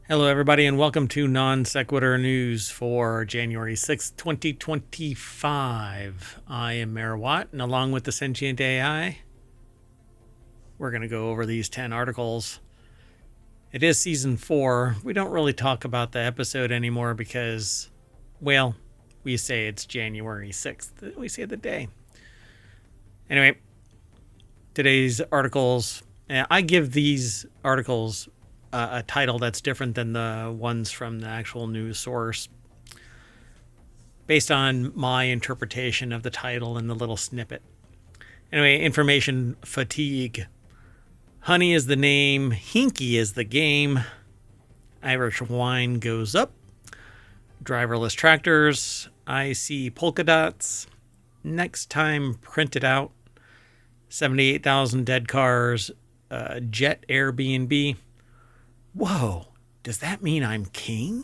Hello, everybody, and welcome to Non Sequitur News for January 6th, 2025. I am Mayor Watt, and along with the Sentient AI, we're going to go over these 10 articles. It is Season 4. We don't really talk about the episode anymore because, well, we say it's January 6th. We say the day. Anyway, today's articles, I give these articles a title that's different than the ones from the actual news source based on my interpretation of the title and the little snippet. Anyway, information fatigue. Honey is the name. Hinky is the game. Irish wine goes up. Driverless tractors. I see polka dots. Next time printed out. 78,000 dead cars. Jet Airbnb. Whoa, does that mean I'm king?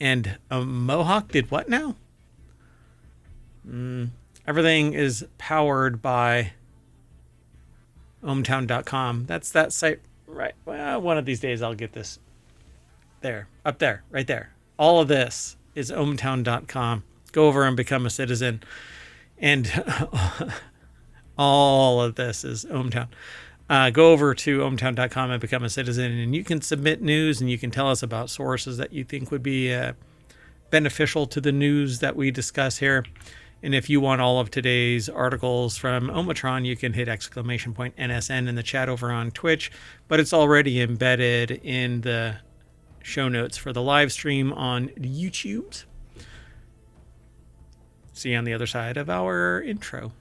And a Mohawk did what now? Everything is powered by ohmtown.com. That's that site, right? Well, one of these days I'll get this there, up there, right there. All of this is ohmtown.com. Go over and become a citizen. And all of this is ohmtown. Go over to ohmtown.com and become a citizen, and you can submit news and you can tell us about sources that you think would be beneficial to the news that we discuss here. And if you want all of today's articles from Omatron, you can hit !NSN in the chat over on Twitch, but it's already embedded in the show notes for the live stream on YouTube. See you on the other side of our intro.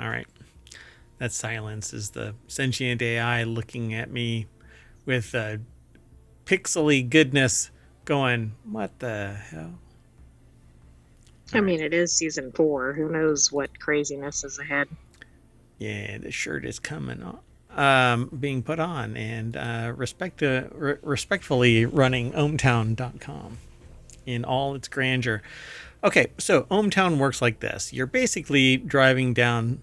All right. That silence is the sentient AI looking at me with pixely goodness going, what the hell? I mean, it is Season 4. Who knows what craziness is ahead? Yeah, the shirt is coming on, being put on, and respectfully running ohmtown.com in all its grandeur. Okay, so ohmtown works like this. You're basically driving down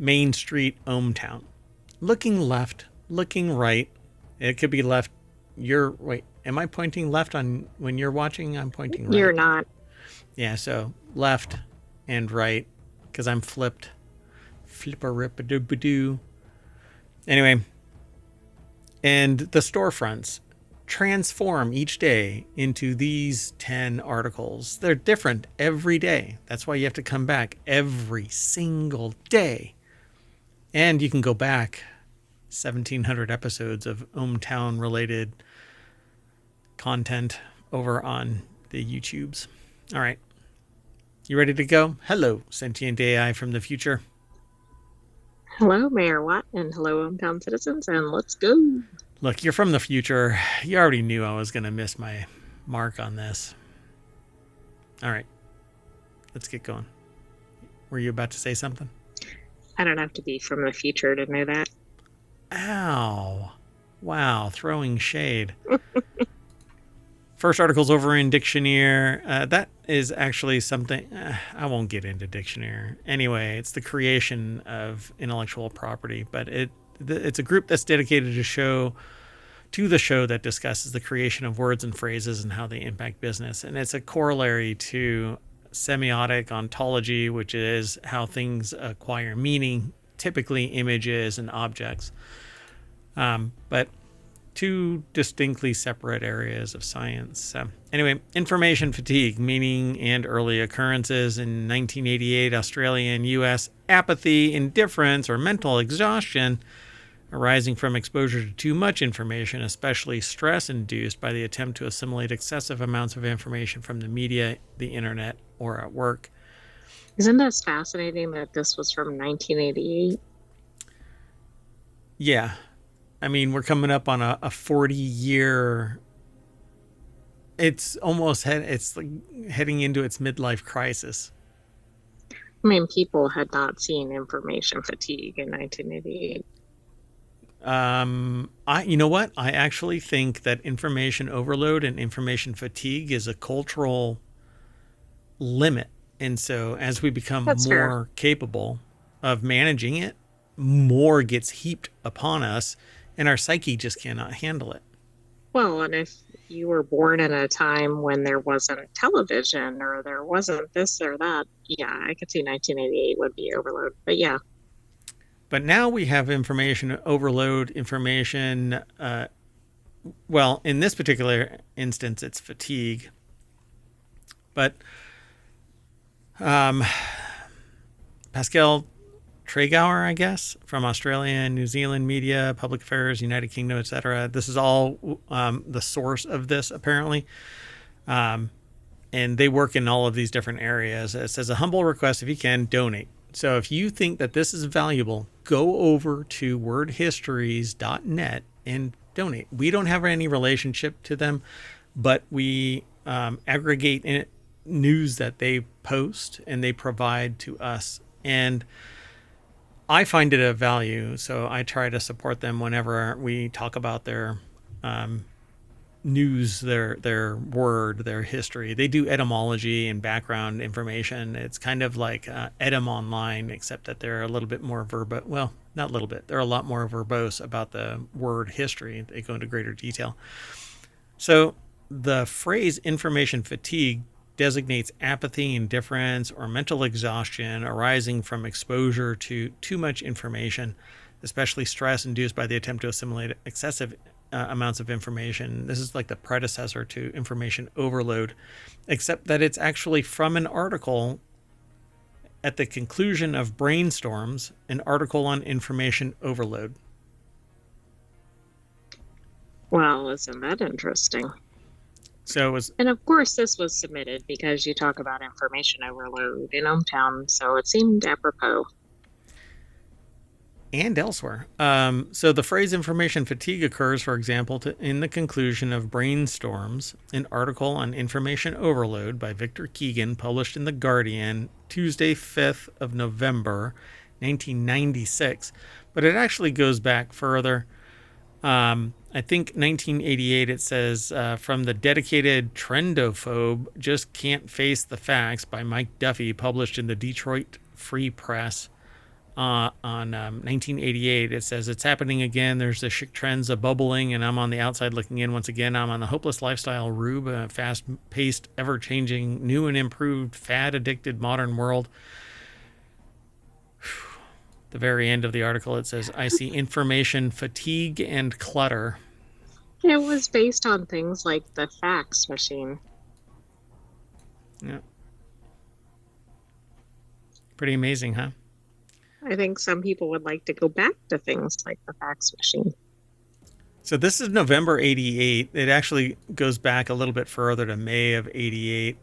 Main Street, ohmtown, looking left, looking right. It could be left. Wait, am I pointing left on when you're watching? I'm pointing right. You're not. Yeah, so left and right because I'm flipped. Flipper-rip-a-doo-ba-doo. Anyway, and the storefronts transform each day into these 10 articles. They're different every day. That's why you have to come back every single day. And you can go back 1,700 episodes of ohmtown related content over on the YouTubes. All right. You ready to go? Hello, sentient AI from the future. Hello, Mayor Watt, and hello, ohmtown citizens, and let's go. Look, you're from the future. You already knew I was going to miss my mark on this. All right. Let's get going. Were you about to say something? I don't have to be from the future to know that. Ow. Wow, throwing shade. First article's over in Dictionary. That is actually something... I won't get into Dictionary. Anyway, it's the creation of intellectual property, but it's a group that's dedicated to the show that discusses the creation of words and phrases and how they impact business. And it's a corollary to semiotic ontology, which is how things acquire meaning, typically images and objects. But two distinctly separate areas of science. Anyway, information fatigue, meaning and early occurrences in 1988, Australia and U.S. Apathy, indifference, or mental exhaustion arising from exposure to too much information, especially stress induced by the attempt to assimilate excessive amounts of information from the media, the internet, or at work. Isn't this fascinating that this was from 1988? Yeah. I mean, we're coming up on a 40-year... It's almost it's like heading into its midlife crisis. I mean, people had not seen information fatigue in 1988. You know what? I actually think that information overload and information fatigue is a cultural limit And so as we become That's fair. more capable of managing it, more gets heaped upon us, and our psyche just cannot handle it. Well, and if you were born in a time when there wasn't television or there wasn't this or that, yeah, I could see 1988 would be overload. But yeah, But now we have information overload, information. Well, in this particular instance, it's fatigue. But Pascal Tregauer, I guess, from Australia and New Zealand media, public affairs, United Kingdom, etc. This is all the source of this, apparently. And they work in all of these different areas. It says a humble request, if you can, donate. So if you think that this is valuable, go over to wordhistories.net and donate. We don't have any relationship to them, but we aggregate news that they post and they provide to us. And I find it of value, so I try to support them whenever we talk about their news, their word, their history. They do etymology and background information. It's kind of like Edym Online, except that they're a little bit more verbose. Well, not a little bit. They're a lot more verbose about the word history. They go into greater detail. So the phrase information fatigue designates apathy, indifference, or mental exhaustion arising from exposure to too much information, especially stress induced by the attempt to assimilate excessive amounts of information. This is like the predecessor to information overload, except that it's actually from an article at the conclusion of Brainstorms, an article on information overload. well, isn't that interesting? So it was, And of course, this was submitted because you talk about information overload in ohmTown, so it seemed apropos. and elsewhere. So the phrase information fatigue occurs, for example, in the conclusion of Brainstorms, an article on information overload by Victor Keegan, published in The Guardian, Tuesday, 5th of November, 1996. But it actually goes back further. I think 1988, it says, from the dedicated trendophobe, Just Can't Face the Facts by Mike Duffy, published in the Detroit Free Press. On 1988, it says, it's happening again. There's the chic trends of bubbling, and I'm on the outside looking in once again. I'm on the hopeless lifestyle rube, a fast-paced, ever-changing, new and improved, fad-addicted modern world. The very end of the article, it says, I see information fatigue and clutter. It was based on things like the fax machine. Yeah. Pretty amazing, huh? I think some people would like to go back to things like the fax machine. So this is November 88. It actually goes back a little bit further to May of 88.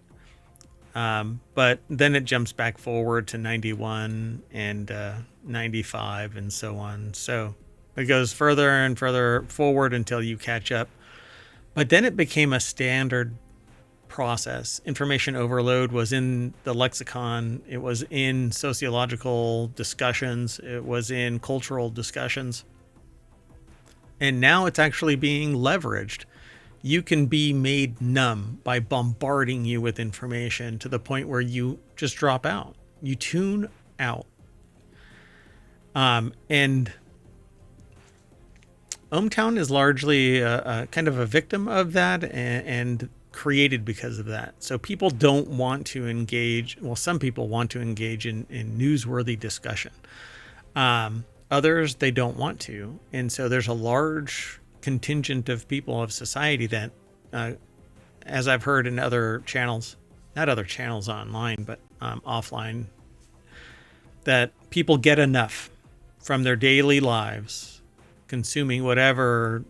But then it jumps back forward to 91 and 95 and so on. So it goes further and further forward until you catch up. But then it became a standard process. Information overload was in the lexicon. It was in sociological discussions. It was in cultural discussions. And now it's actually being leveraged. You can be made numb by bombarding you with information to the point where you just drop out. You tune out. And ohmTown is largely a kind of a victim of that and created because of that. So people don't want to engage. Well, some people want to engage in newsworthy discussion. Others, they don't want to. And so there's a large contingent of people of society that, as I've heard in other channels, not other channels online, but offline, that people get enough from their daily lives consuming whatever.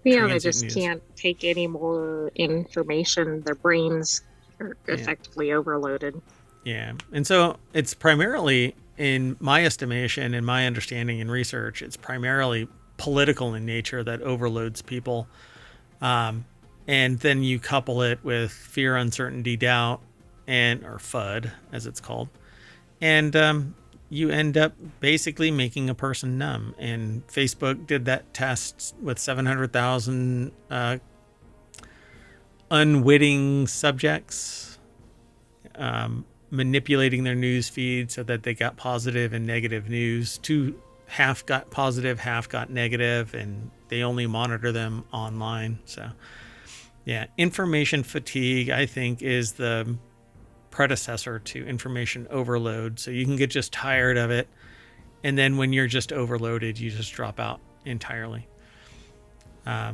Yeah, they just can't take any more information. Their brains are effectively overloaded. Yeah. And so it's primarily, in my estimation, in my understanding and research, it's primarily political in nature that overloads people. And then you couple it with fear, uncertainty, doubt, or FUD, as it's called. And you end up basically making a person numb. And Facebook did that test with 700,000 unwitting subjects. manipulating their news feed so that they got positive and negative news. Half got positive, half got negative, and they only monitor them online. So yeah, information fatigue, I think, is the predecessor to information overload. So you can get just tired of it, and then when you're just overloaded, you just drop out entirely. Yeah,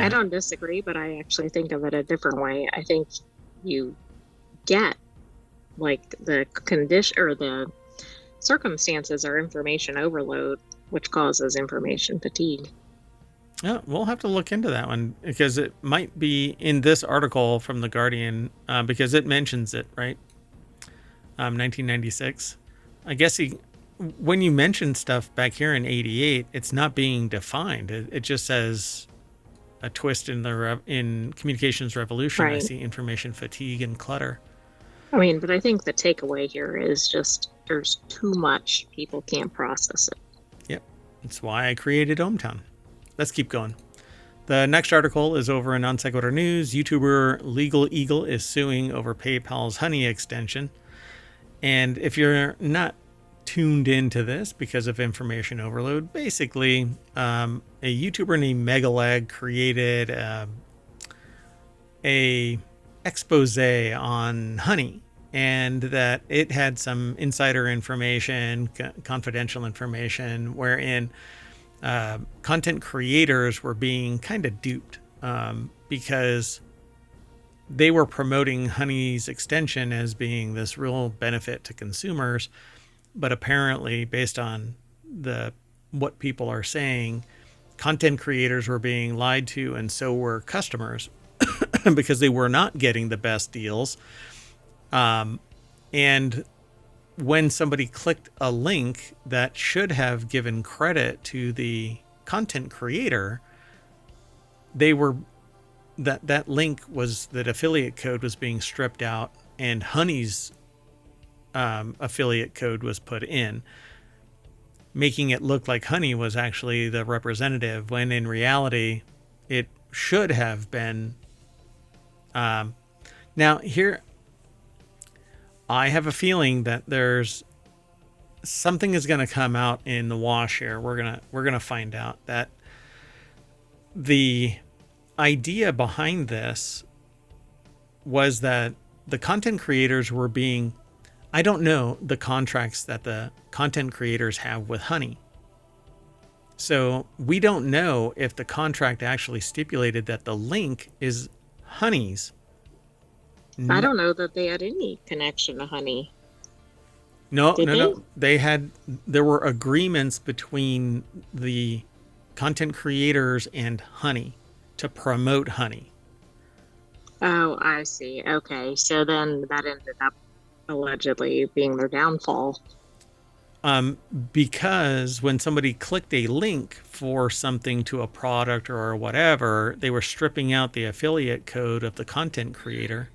I don't disagree, but I actually think of it a different way. I think you get like the condition or the circumstances or information overload, which causes information fatigue. yeah, we'll have to look into that one because it might be in this article from The Guardian because it mentions it, right? 1996. I guess when you mention stuff back here in 88, it's not being defined. It just says a twist in in communications revolution. Right. I see information fatigue and clutter. I mean, but I think the takeaway here is just there's too much. People can't process it. Yep. That's why I created ohmTown. Let's keep going. The next article is over in Non Sequitur News. YouTuber Legal Eagle is suing over PayPal's Honey extension. And if you're not tuned into this because of information overload, basically a YouTuber named Megalag created a expose on Honey, and that it had some insider information, confidential information, wherein content creators were being kind of duped because they were promoting Honey's extension as being this real benefit to consumers. But apparently, based on what people are saying, content creators were being lied to, and so were customers because they were not getting the best deals. And when somebody clicked a link that should have given credit to the content creator, that link was that affiliate code was being stripped out, and Honey's affiliate code was put in, making it look like Honey was actually the representative, when in reality it should have been. Now here, I have a feeling that there's something is going to come out in the wash here. We're gonna find out that the idea behind this was that the content creators were being, I don't know the contracts that the content creators have with Honey. So we don't know if the contract actually stipulated that the link is Honey's. I don't know that they had any connection to Honey. No. There were agreements between the content creators and Honey to promote Honey. Oh, I see. Okay. So then that ended up allegedly being their downfall. Because when somebody clicked a link for something to a product or whatever, they were stripping out the affiliate code of the content creator.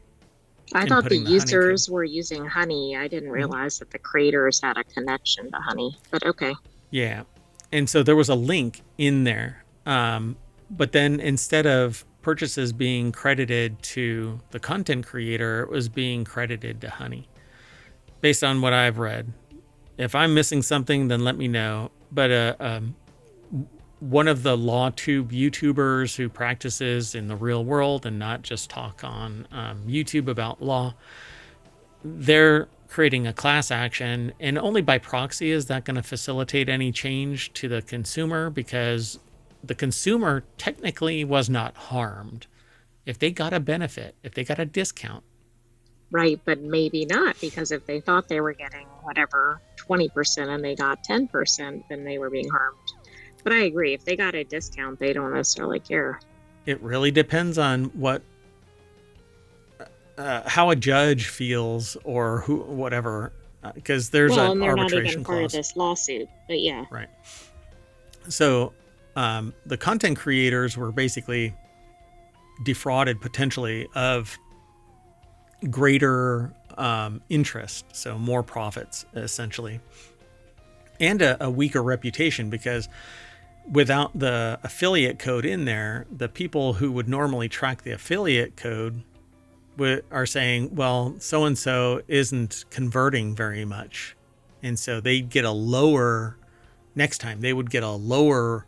I thought the users were using Honey. I didn't realize that the creators had a connection to Honey, but okay. Yeah. And so there was a link in there. But then instead of purchases being credited to the content creator, it was being credited to Honey, based on what I've read. If I'm missing something, then let me know. But one of the LawTube YouTubers who practices in the real world and not just talk on YouTube about law, they're creating a class action, and only by proxy is that going to facilitate any change to the consumer, because the consumer technically was not harmed. If they got a benefit, if they got a discount. Right, but maybe not, because if they thought they were getting whatever 20% and they got 10%, then they were being harmed. But I agree, if they got a discount, they don't necessarily care. It really depends on how a judge feels, or whatever, because there's an arbitration clause. Well, and they're not even part of this lawsuit, but yeah. Right. So the content creators were basically defrauded potentially of greater interest, so more profits essentially, and a weaker reputation, because without the affiliate code in there, the people who would normally track the affiliate code are saying, well, so and so isn't converting very much, and so they get a lower next time. They would get a lower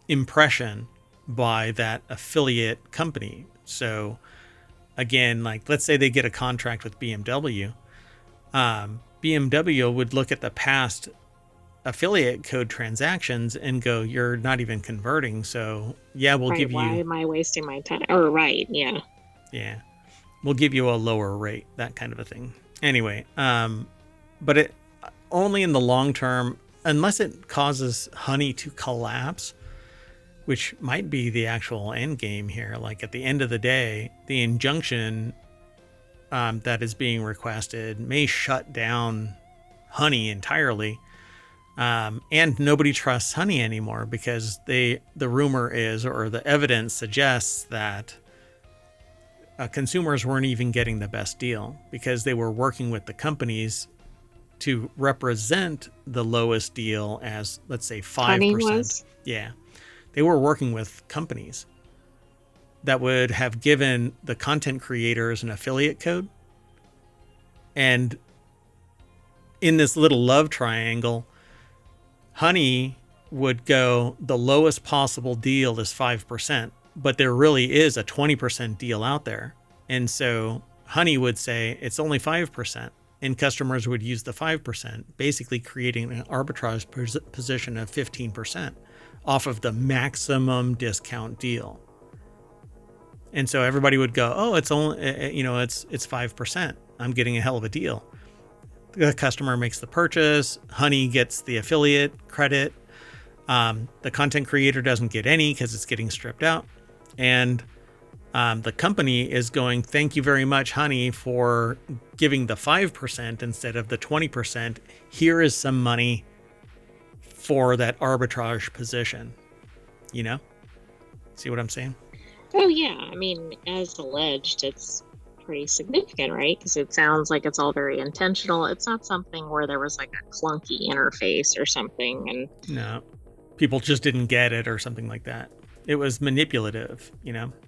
impression by that affiliate company. So again, like let's say they get a contract with BMW. BMW would look at the past affiliate code transactions and go, you're not even converting. So yeah, we'll give you. Why am I wasting my time? Or right, yeah. Yeah, we'll give you a lower rate, that kind of a thing. Anyway, but it only in the long term, unless it causes Honey to collapse, which might be the actual end game here. Like at the end of the day, the injunction that is being requested may shut down Honey entirely. And nobody trusts Honey anymore because the rumor is, or the evidence suggests that consumers weren't even getting the best deal because they were working with the companies to represent the lowest deal as, let's say, 5%. Honey was? Yeah. They were working with companies that would have given the content creators an affiliate code. And in this little love triangle, Honey would go, the lowest possible deal is 5%, but there really is a 20% deal out there. And so Honey would say it's only 5%, and customers would use the 5%, basically creating an arbitrage position of 15% off of the maximum discount deal. And so everybody would go, oh, it's only, it's 5%. I'm getting a hell of a deal. The customer makes the purchase. Honey gets the affiliate credit. The content creator doesn't get any because it's getting stripped out. And the company is going, thank you very much, Honey, for giving the 5% instead of the 20%. Here is some money for that arbitrage position. You know? See what I'm saying? Oh, yeah. I mean, as alleged, it's pretty significant, right? Because it sounds like it's all very intentional. It's not something where there was like a clunky interface or something. And no, people just didn't get it or something like that. It was manipulative,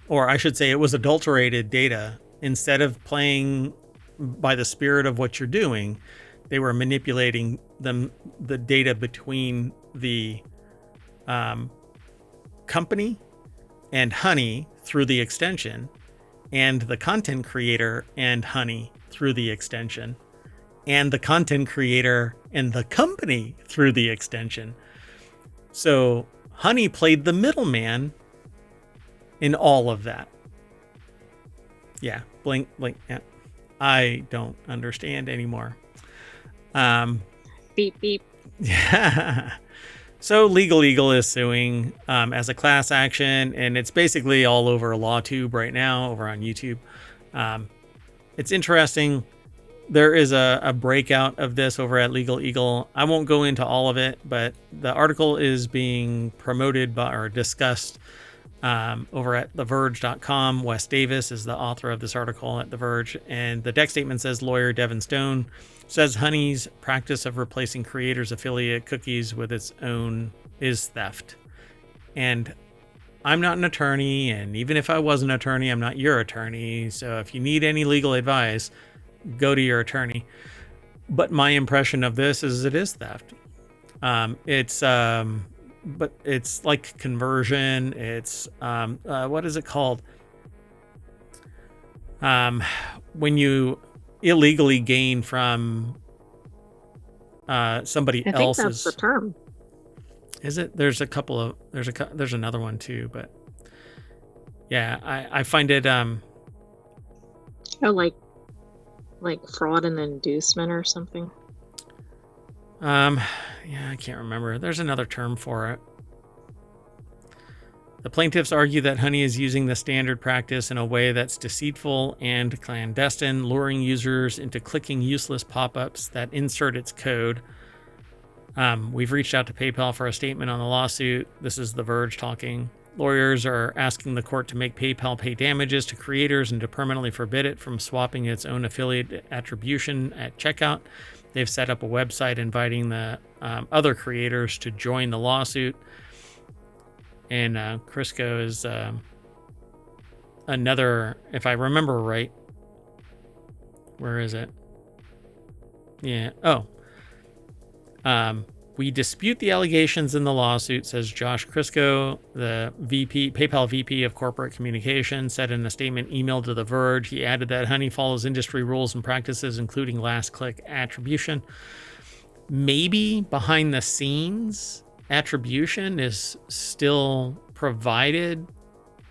or I should say it was adulterated data. Instead of playing by the spirit of what you're doing, they were manipulating the data between the company and Honey through the extension, and the content creator and Honey through the extension, and the content creator and the company through the extension. So Honey played the middleman in all of that. Yeah, blink. Yeah. I don't understand anymore. Beep, beep. Yeah. So Legal Eagle is suing as a class action, and it's basically all over LawTube right now, over on YouTube. It's interesting. There is a breakout of this over at Legal Eagle. I won't go into all of it, but the article is being promoted by or discussed over at TheVerge.com. Wes Davis is the author of this article at The Verge, and the deck statement says lawyer Devin Stone says Honey's practice of replacing creators' affiliate cookies with its own is theft. And I'm not an attorney, and even if I was an attorney, I'm not your attorney. So if you need any legal advice, go to your attorney. But my impression of this is it is theft. But it's like conversion. It's what is it called? When you illegally gain from somebody else's. I think that's the term. Is it? There's another one too, but yeah, I find it like fraud and inducement or something. Yeah, I can't remember. There's another term for it. The plaintiffs argue that Honey is using the standard practice in a way that's deceitful and clandestine, luring users into clicking useless pop-ups that insert its code. We've reached out to PayPal for a statement on the lawsuit. This is The Verge talking. Lawyers are asking the court to make PayPal pay damages to creators and to permanently forbid it from swapping its own affiliate attribution at checkout. They've set up a website inviting the other creators to join the lawsuit. And Crisco is another, if I remember right, where is it? Yeah. Oh. We dispute the allegations in the lawsuit, says Josh Crisco, the PayPal VP of Corporate Communications, said in a statement emailed to The Verge. He added that Honey follows industry rules and practices, including last-click attribution. Maybe behind the scenes, attribution is still provided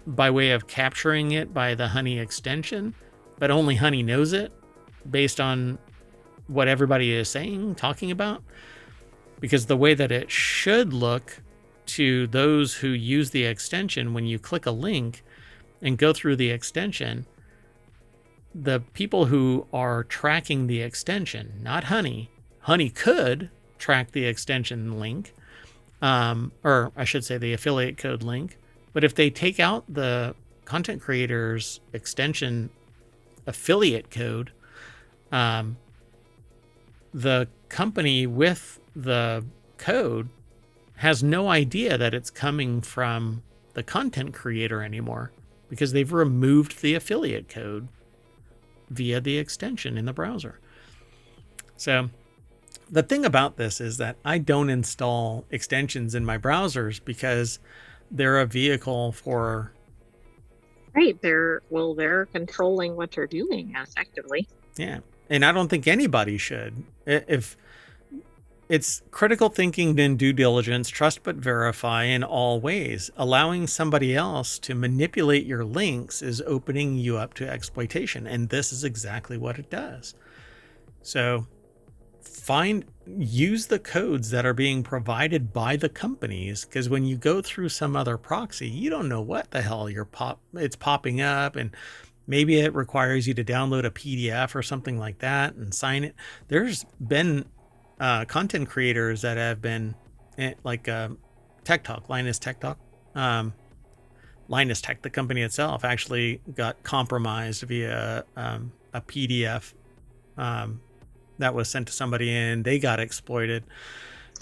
by way of capturing it by the Honey extension, but only Honey knows it based on what everybody is saying, talking about. Because the way that it should look to those who use the extension, when you click a link and go through the extension, the people who are tracking the extension, not Honey could track the extension link, or I should say the affiliate code link. But if they take out the content creator's extension affiliate code, the company with the code has no idea that it's coming from the content creator anymore, because they've removed the affiliate code via the extension in the browser. So the thing about this is that I don't install extensions in my browsers because they're a vehicle for... Right. They're controlling what you're doing effectively. Yeah. And I don't think anybody should. If it's critical thinking and due diligence, trust but verify in all ways. Allowing somebody else to manipulate your links is opening you up to exploitation. And this is exactly what it does. So use the codes that are being provided by the companies, because when you go through some other proxy, you don't know what the hell it's popping up, and maybe it requires you to download a PDF or something like that and sign it. There's been content creators that have been like Tech Talk, Linus Tech Talk. Linus Tech, the company itself, actually got compromised via a PDF that was sent to somebody, and they got exploited.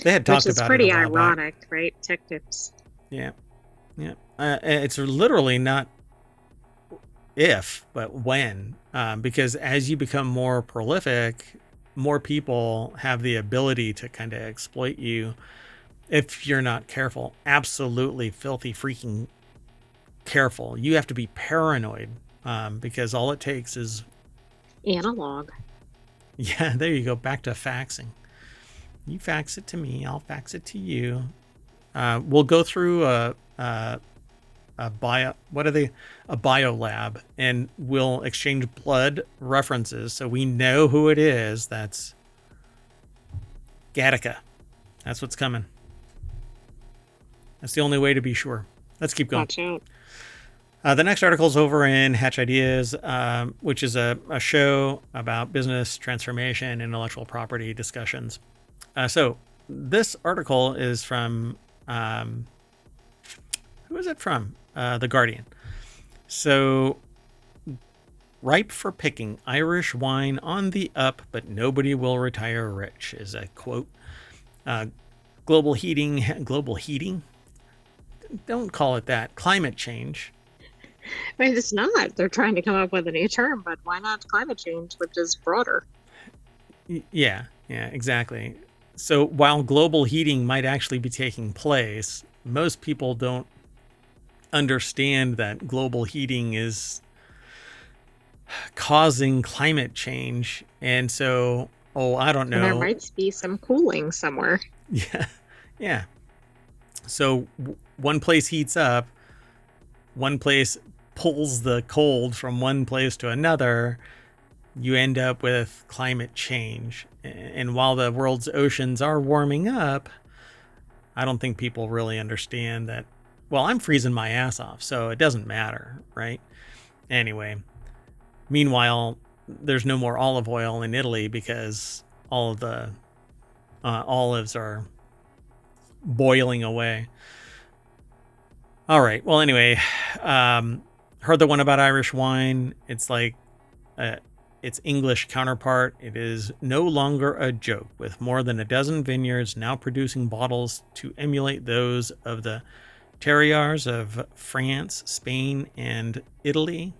They had talked about it. Which is pretty ironic, right? Tech tips. Yeah. It's literally not if, but when, because as you become more prolific, more people have the ability to kind of exploit you if you're not careful. Absolutely filthy freaking careful. You have to be paranoid, because all it takes is analog. Yeah, there you go. Back to faxing. You fax it to me, I'll fax it to you. We'll go through a bio lab, and we'll exchange blood references so we know who it is. That's Gattaca. That's what's coming. That's the only way to be sure. Let's keep going. Watch out. The next article is over in Hatch Ideas, which is a show about business transformation, intellectual property discussions. So this article is from, who is it from? The Guardian. So, ripe for picking, Irish wine on the up, but nobody will retire rich, is a quote. Global heating? Don't call it that. Climate change. I mean, it's not. They're trying to come up with a new term, but why not climate change, which is broader? Yeah, exactly. So while global heating might actually be taking place, most people don't understand that global heating is causing climate change. And so, I don't know. And there might be some cooling somewhere. Yeah. So one place heats up, one place pulls the cold from one place to another, you end up with climate change. And while the world's oceans are warming up, I don't think people really understand that. Well, I'm freezing my ass off, so it doesn't matter, right? Anyway, meanwhile, there's no more olive oil in Italy because all of the olives are boiling away. All right. Well, anyway, heard the one about Irish wine. It's like its English counterpart. It is no longer a joke, with more than a dozen vineyards now producing bottles to emulate those of the terroirs of France, Spain, and Italy.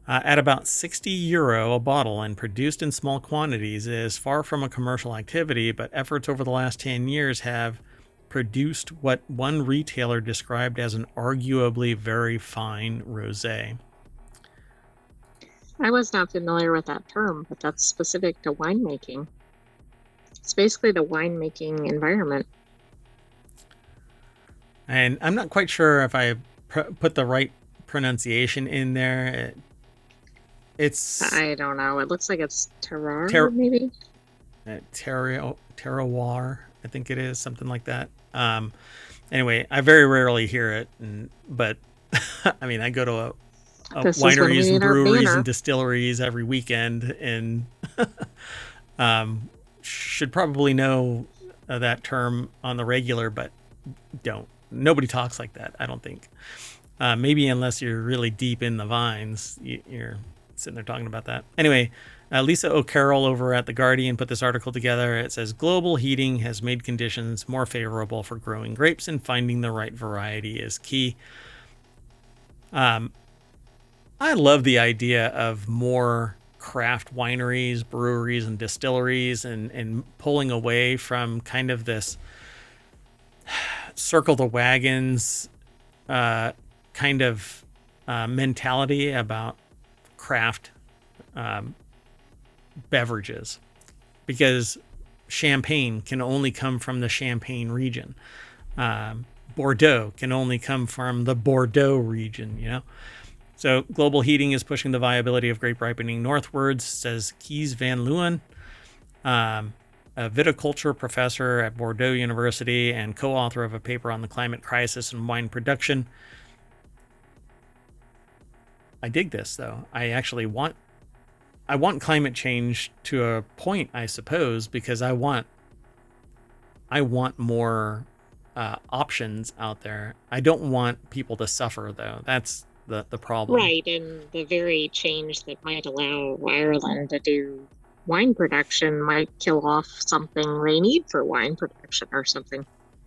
At about €60 a bottle and produced in small quantities, it is far from a commercial activity, but efforts over the last 10 years have produced what one retailer described as an arguably very fine rosé. I was not familiar with that term, but that's specific to winemaking. It's basically the winemaking environment. And I'm not quite sure if I put the right pronunciation in there. I don't know. It looks like it's terroir, maybe? Terroir, I think it is, something like that. Anyway, I very rarely hear it, but I mean, I go to wineries and breweries and distilleries every weekend, and should probably know that term on the regular, but don't. Nobody talks like that, I don't think. Maybe unless you're really deep in the vines, you're sitting there talking about that. Anyway, Lisa O'Carroll over at The Guardian put this article together. It says, global heating has made conditions more favorable for growing grapes, and finding the right variety is key. I love the idea of more craft wineries, breweries, and distilleries, and pulling away from kind of this circle the wagons kind of mentality about craft beverages, because champagne can only come from the Champagne region. Bordeaux can only come from the Bordeaux region, you know? So global heating is pushing the viability of grape ripening northwards, says Kees van Leeuwen, a viticulture professor at Bordeaux University and co-author of a paper on the climate crisis and wine production. I dig this, though. I want climate change to a point, I suppose, because I want more options out there. I don't want people to suffer, though. That's the problem. Right, and the very change that might allow Ireland to do wine production might kill off something they need for wine production or something.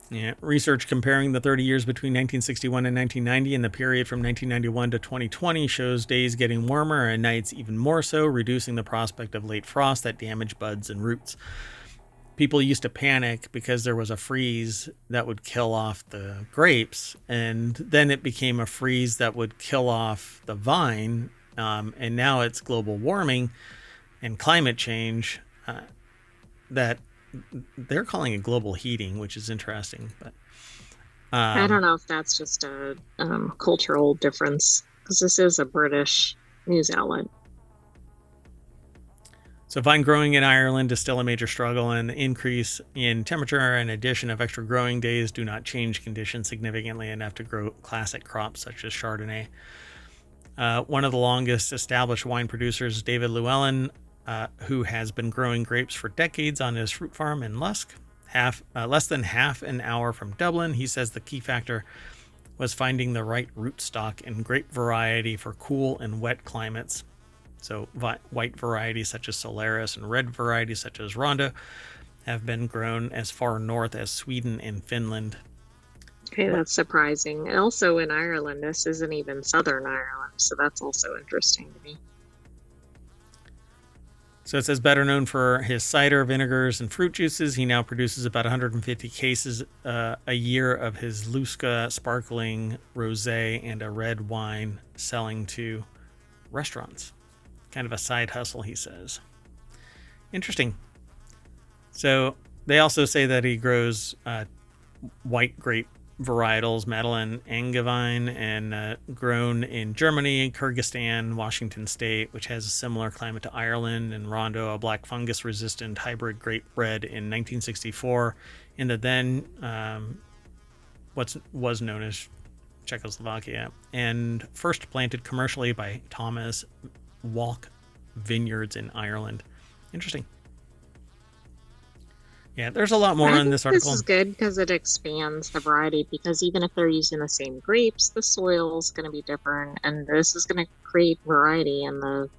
Yeah, research comparing the 30 years between 1961 and 1990 and the period from 1991 to 2020 shows days getting warmer and nights even more so, reducing the prospect of late frost that damage buds and roots. People used to panic because there was a freeze that would kill off the grapes, and then it became a freeze that would kill off the vine, and now it's global warming and climate change that they're calling it global heating, which is interesting. But I don't know if that's just a cultural difference, because this is a British news outlet. So vine growing in Ireland is still a major struggle, and the increase in temperature and addition of extra growing days do not change conditions significantly enough to grow classic crops such as Chardonnay. One of the longest established wine producers, David Llewellyn, who has been growing grapes for decades on his fruit farm in Lusk, less than half an hour from Dublin. He says the key factor was finding the right rootstock and grape variety for cool and wet climates. So white varieties such as Solaris and red varieties such as Rondo have been grown as far north as Sweden and Finland. Okay, that's surprising. And also in Ireland, this isn't even Southern Ireland, so that's also interesting to me. So it says better known for his cider, vinegars, and fruit juices, he now produces about 150 cases a year of his Lusca sparkling rosé and a red wine, selling to restaurants. Kind of a side hustle, he says. Interesting. So they also say that he grows white grape varietals, Madeleine Angevine, and grown in Germany, Kyrgyzstan, Washington State, which has a similar climate to Ireland, and Rondo, a black fungus-resistant hybrid grape bred in 1964 in the then what was known as Czechoslovakia, and first planted commercially by Thomas Walk Vineyards in Ireland. Interesting. Yeah, there's a lot more in this article. This is good because it expands the variety, because even if they're using the same grapes, the soil is going to be different, and this is going to create variety in the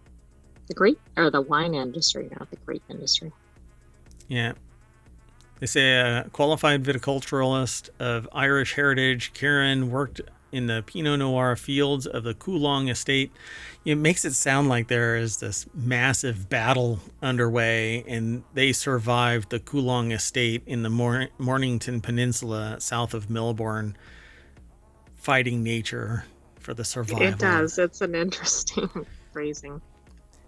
grape or the wine industry, not the grape industry. Yeah. They say a qualified viticulturalist of Irish heritage, Karen, worked in the Pinot Noir fields of the Coulon estate. It makes it sound like there is this massive battle underway, and they survived the Coulon estate in the Mornington Peninsula south of Melbourne, fighting nature for the survival. It does. It's an interesting phrasing.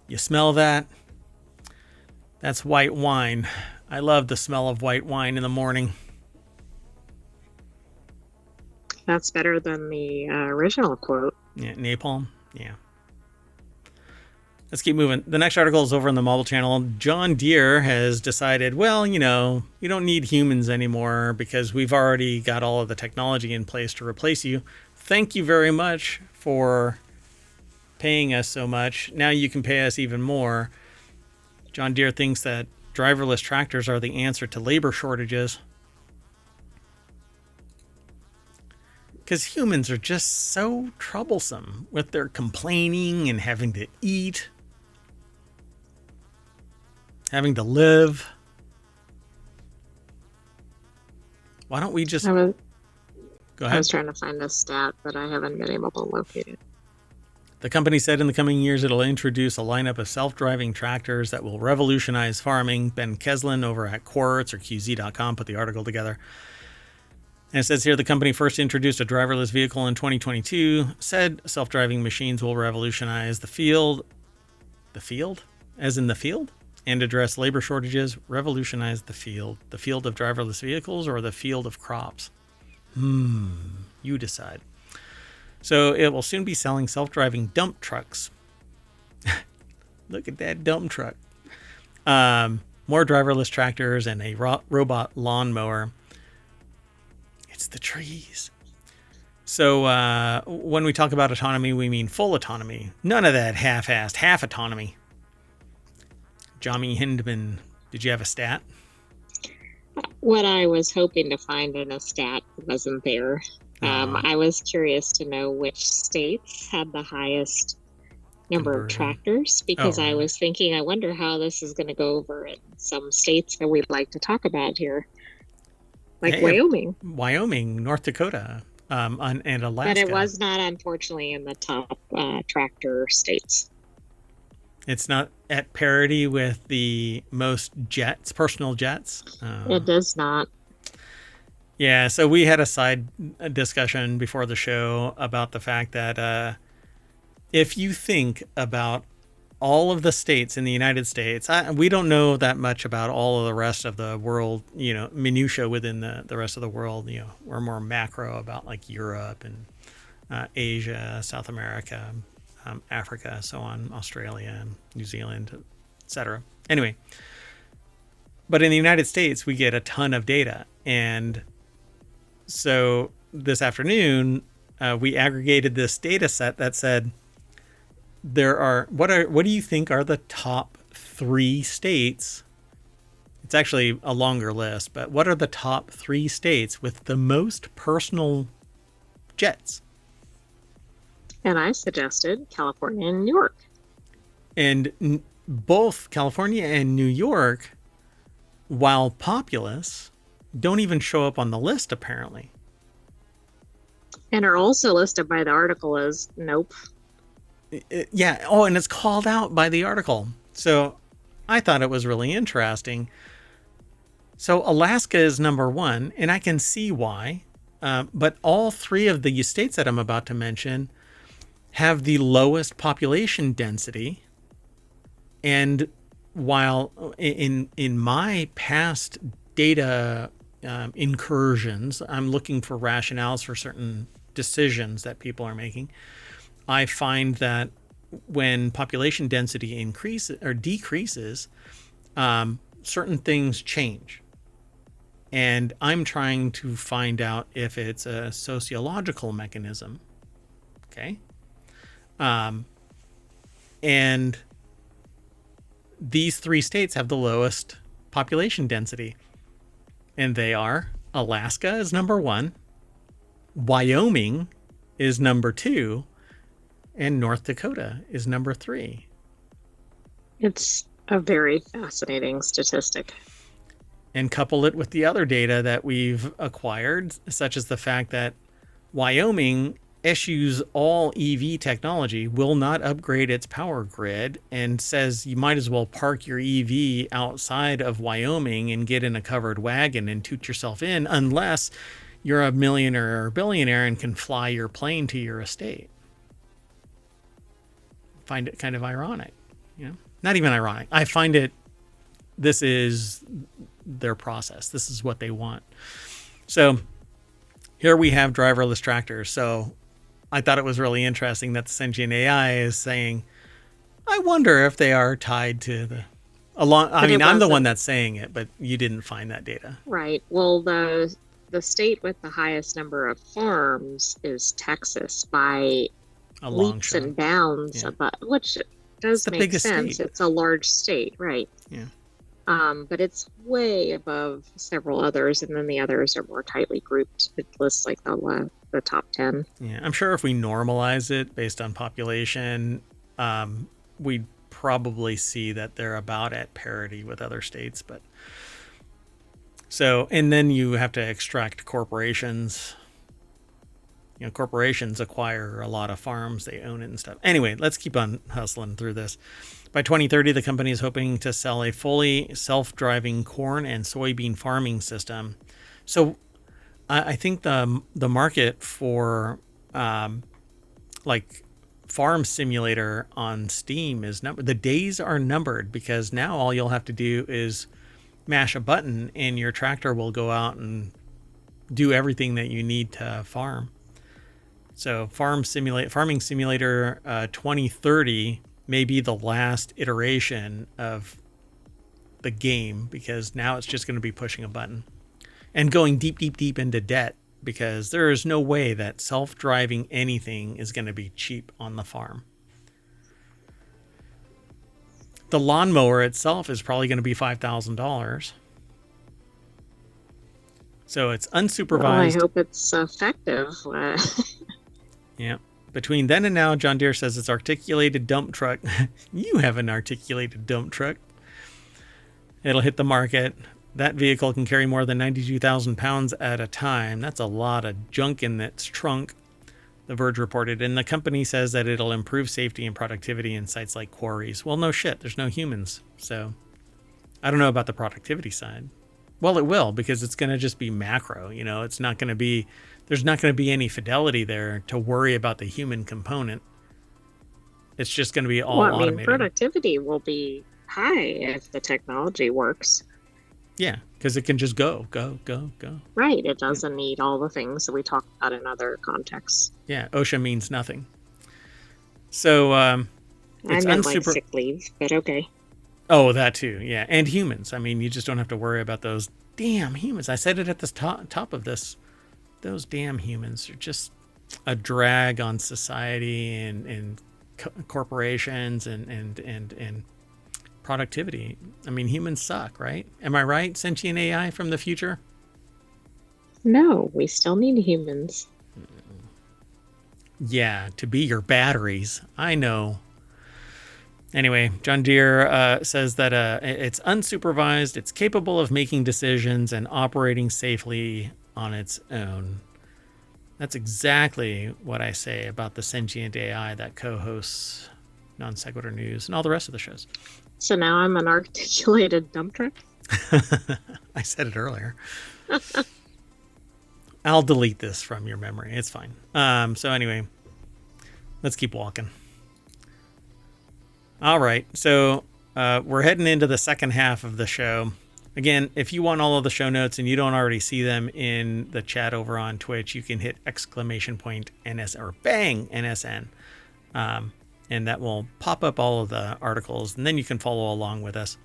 You smell that? That's white wine. I love the smell of white wine in the morning. That's better than the original quote. Yeah, napalm. Yeah. Let's keep moving. The next article is over in the Mobile Channel. John Deere has decided, well, you don't need humans anymore because we've already got all of the technology in place to replace you. Thank you very much for paying us so much. Now you can pay us even more. John Deere thinks that driverless tractors are the answer to labor shortages. Because humans are just so troublesome with their complaining and having to eat, having to live. Why don't we just... Go ahead. I was trying to find a stat, but I haven't been able to locate it. The company said in the coming years it'll introduce a lineup of self-driving tractors that will revolutionize farming. Ben Keslin over at Quartz or QZ.com put the article together. And it says here the company first introduced a driverless vehicle in 2022, said self-driving machines will revolutionize the field, as in the field, and address labor shortages, revolutionize the field of driverless vehicles or the field of crops. You decide. So it will soon be selling self-driving dump trucks. Look at that dump truck. More driverless tractors and a robot lawnmower. It's the trees. So when we talk about autonomy, we mean full autonomy. None of that half-assed, half autonomy. Johnny Hindman, did you have a stat? What I was hoping to find in a stat wasn't there. I was curious to know which states had the highest number of tractors because I was thinking, I wonder how this is going to go over in some states that we'd like to talk about here. Like Wyoming, North Dakota, and Alaska. But it was not, unfortunately, in the top tractor states. It's not at parity with the most jets, personal jets? It does not. Yeah, so we had a side discussion before the show about the fact that if you think about all of the states in the United States, we don't know that much about all of the rest of the world, minutia within the rest of the world. We're more macro about like Europe and Asia, South America, Africa, so on, Australia, New Zealand, etc. Anyway, but in the United States, we get a ton of data. And so this afternoon, we aggregated this data set that said, what do you think are the top 3 states? It's actually a longer list, but what are the top 3 states with the most personal jets? And I suggested California and New York. And both California and New York, while populous, don't even show up on the list, apparently. And are also listed by the article as nope. Yeah. Oh, and it's called out by the article. So I thought it was really interesting. So Alaska is number 1, and I can see why. But all 3 of the states that I'm about to mention have the lowest population density. And while in my past data incursions, I'm looking for rationales for certain decisions that people are making, I find that when population density increases or decreases, certain things change. And I'm trying to find out if it's a sociological mechanism. Okay. And these 3 states have the lowest population density. And they are Alaska is number 1, Wyoming is number 2, and North Dakota is number 3. It's a very fascinating statistic. and couple it with the other data that we've acquired, such as the fact that Wyoming eschews all EV technology, will not upgrade its power grid, and says you might as well park your EV outside of Wyoming and get in a covered wagon and toot yourself in, unless you're a millionaire or billionaire and can fly your plane to your estate. Find it kind of ironic, not even ironic. I find it, this is their process. This is what they want. So here we have driverless tractors. So I thought it was really interesting that the sentient AI is saying, I wonder if they are tied to the I'm the one that's saying it, but you didn't find that data. Right. Well, the state with the highest number of farms is Texas by leaps and bounds, which does make sense. State. It's a large state, right? Yeah. But it's way above several others, and then the others are more tightly grouped. It lists like the top 10. Yeah, I'm sure if we normalize it based on population, we'd probably see that they're about at parity with other states. But so, and then you have to extract corporations. Corporations acquire a lot of farms, they own it and stuff. Anyway, let's keep on hustling through this. By 2030, the company is hoping to sell a fully self-driving corn and soybean farming system. So I think the market for like Farm Simulator on Steam is numbered. The days are numbered, because now all you'll have to do is mash a button and your tractor will go out and do everything that you need to farm. So Farming Simulator 2030 may be the last iteration of the game, because now it's just going to be pushing a button and going deep into debt, because there is no way that self-driving anything is going to be cheap on the farm. The lawnmower itself is probably going to be $5,000. So it's unsupervised. Well, I hope it's effective. Yeah. Between then and now, John Deere says its articulated dump truck. You have an articulated dump truck. It'll hit the market. That vehicle can carry more than 92,000 pounds at a time. That's a lot of junk in its trunk, The Verge reported. And the company says that it'll improve safety and productivity in sites like quarries. Well, no shit. There's no humans. So I don't know about the productivity side. Well, it will, because it's going to just be macro. It's not going to be, there's not going to be any fidelity there to worry about the human component. It's just going to be all automated. Productivity will be high if the technology works. Yeah, because it can just go. Right. It doesn't need all the things that we talked about in other contexts. Yeah, OSHA means nothing. So it's like sick leave, but okay. Oh, that too. Yeah, and humans. You just don't have to worry about those damn humans. I said it at the top of this. Those damn humans are just a drag on society and corporations and productivity. Humans suck, right? Am I right? Sentient AI from the future? No, we still need humans. Yeah, to be your batteries. I know. Anyway, John Deere says that it's unsupervised, it's capable of making decisions and operating safely on its own. That's exactly what I say about the sentient AI that co-hosts Non Sequitur News and all the rest of the shows. So now I'm an articulated dump truck? I said it earlier. I'll delete this from your memory. It's fine. So anyway, let's keep walking. All right. So we're heading into the second half of the show. Again, if you want all of the show notes and you don't already see them in the chat over on Twitch, you can hit !NS or bang NSN. And that will pop up all of the articles, and then you can follow along with us.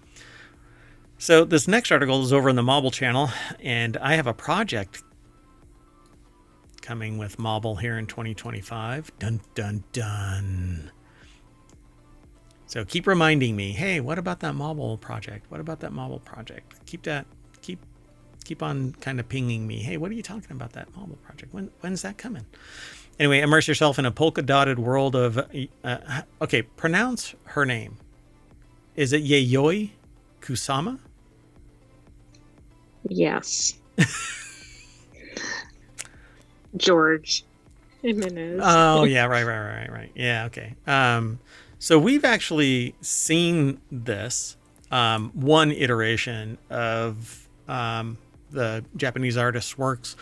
So this next article is over in the Mobble channel, and I have a project coming with Mobble here in 2025. Dun, dun, dun. So keep reminding me, hey, what about that Mobble project? What about that Mobble project? Keep on kind of pinging me. Hey, what are you talking about, that Mobble project? When's that coming? Anyway, immerse yourself in a polka-dotted world of... okay, pronounce her name. Is it Yayoi Kusama? Yes. George Jimenez. Oh yeah, right. Yeah, okay. So we've actually seen this one iteration of the Japanese artist's works.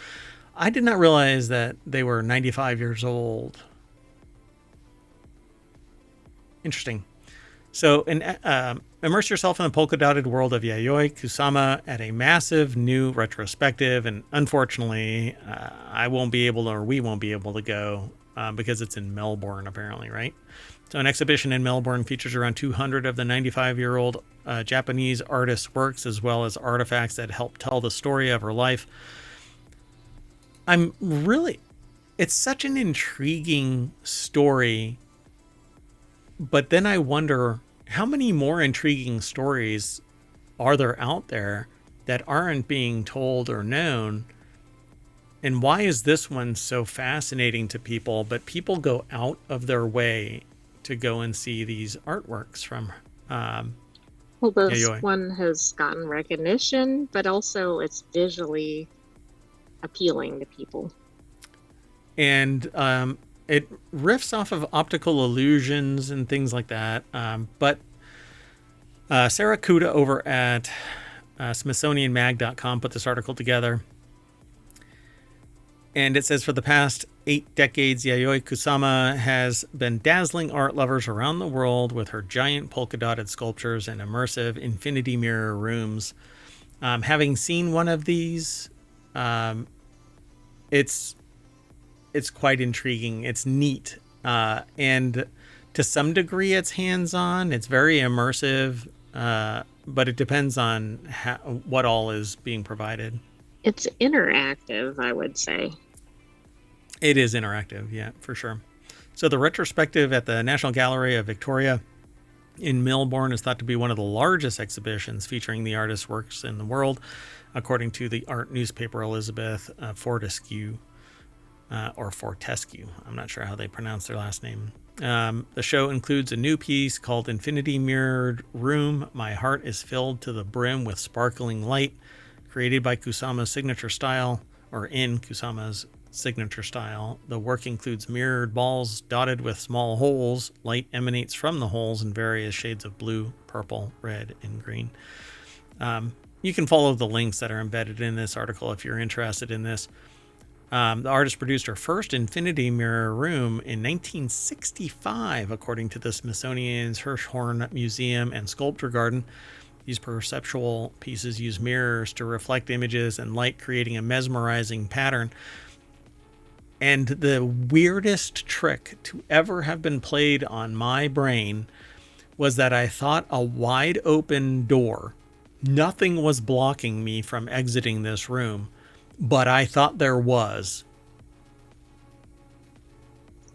I did not realize that they were 95 years old. Interesting. So, immerse yourself in the polka dotted world of Yayoi Kusama at a massive new retrospective. And unfortunately, I won't be able to, or we won't be able to go because it's in Melbourne, apparently, right? So, an exhibition in Melbourne features around 200 of the 95-year-old Japanese artist's works, as well as artifacts that help tell the story of her life. It's such an intriguing story. But then I wonder, how many more intriguing stories are there out there that aren't being told or known? And why is this one so fascinating to people, but people go out of their way to go and see these artworks from Well, this Yayoi? one has gotten recognition, but also it's visually appealing to people. And it riffs off of optical illusions and things like that. But Sarah Kuda over at SmithsonianMag.com put this article together. And it says, for the past 8 decades, Yayoi Kusama has been dazzling art lovers around the world with her giant polka-dotted sculptures and immersive infinity mirror rooms. Having seen one of these, it's quite intriguing. It's neat. And to some degree, it's hands-on. It's very immersive, but it depends on what all is being provided. It's interactive, I would say. It is interactive, yeah, for sure. So the retrospective at the National Gallery of Victoria in Melbourne is thought to be one of the largest exhibitions featuring the artist's works in the world, according to the art newspaper Elizabeth Fortescue. Or Fortescue. I'm not sure how they pronounce their last name. The show includes a new piece called Infinity Mirrored Room. My heart is filled to the brim with sparkling light, created by Kusama's signature style, or in Kusama's signature style. The work includes mirrored balls dotted with small holes. Light emanates from the holes in various shades of blue, purple, red, and green. You can follow the links that are embedded in this article if you're interested in this. The artist produced her first infinity mirror room in 1965, according to the Smithsonian's Hirshhorn Museum and Sculpture Garden. These perceptual pieces use mirrors to reflect images and light, creating a mesmerizing pattern. And the weirdest trick to ever have been played on my brain was that I thought a wide open door, nothing was blocking me from exiting this room, but I thought there was.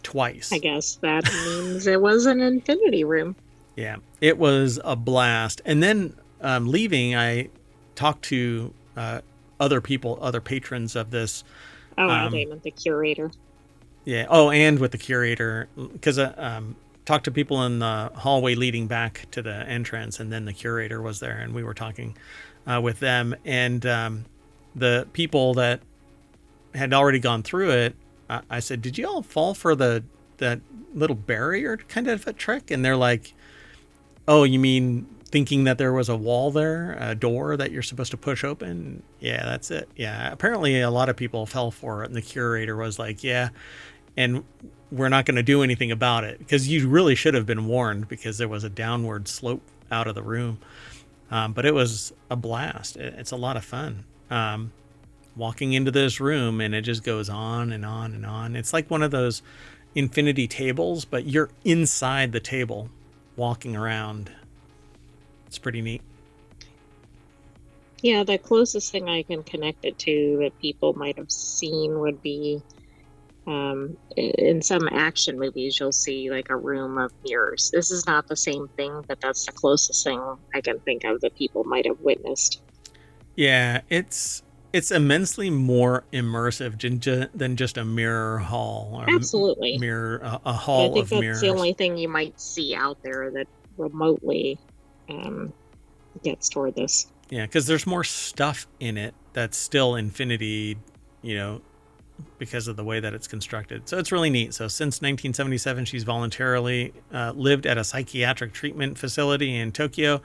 Twice. I guess that means it was an infinity room. Yeah, it was a blast. And then leaving, I talked to other people, other patrons of this. Oh, I meant the curator. Yeah. Oh, and with the curator, because talked to people in the hallway leading back to the entrance, and then the curator was there, and we were talking with them. And the people that had already gone through it, I said, "Did you all fall for that little barrier kind of a trick?" And they're like, "Oh, you mean thinking that there was a wall there, a door that you're supposed to push open?" Yeah, that's it. Yeah, apparently a lot of people fell for it, and the curator was like, "Yeah, and we're not going to do anything about it," because you really should have been warned, because there was a downward slope out of the room. But it was a blast. It's a lot of fun. Walking into this room, and it just goes on and on and on. It's like one of those infinity tables, but you're inside the table walking around. It's pretty neat. Yeah, the closest thing I can connect it to that people might have seen would be in some action movies, you'll see like a room of mirrors. This is not the same thing, but that's the closest thing I can think of that people might have witnessed. Yeah, it's immensely more immersive than just a mirror hall. Or Absolutely. A hall of mirrors. I think that's the only thing you might see out there that remotely gets toward this. Yeah, because there's more stuff in it that's still infinity, you know, because of the way that it's constructed. So it's really neat. So since 1977, she's voluntarily lived at a psychiatric treatment facility in Tokyo.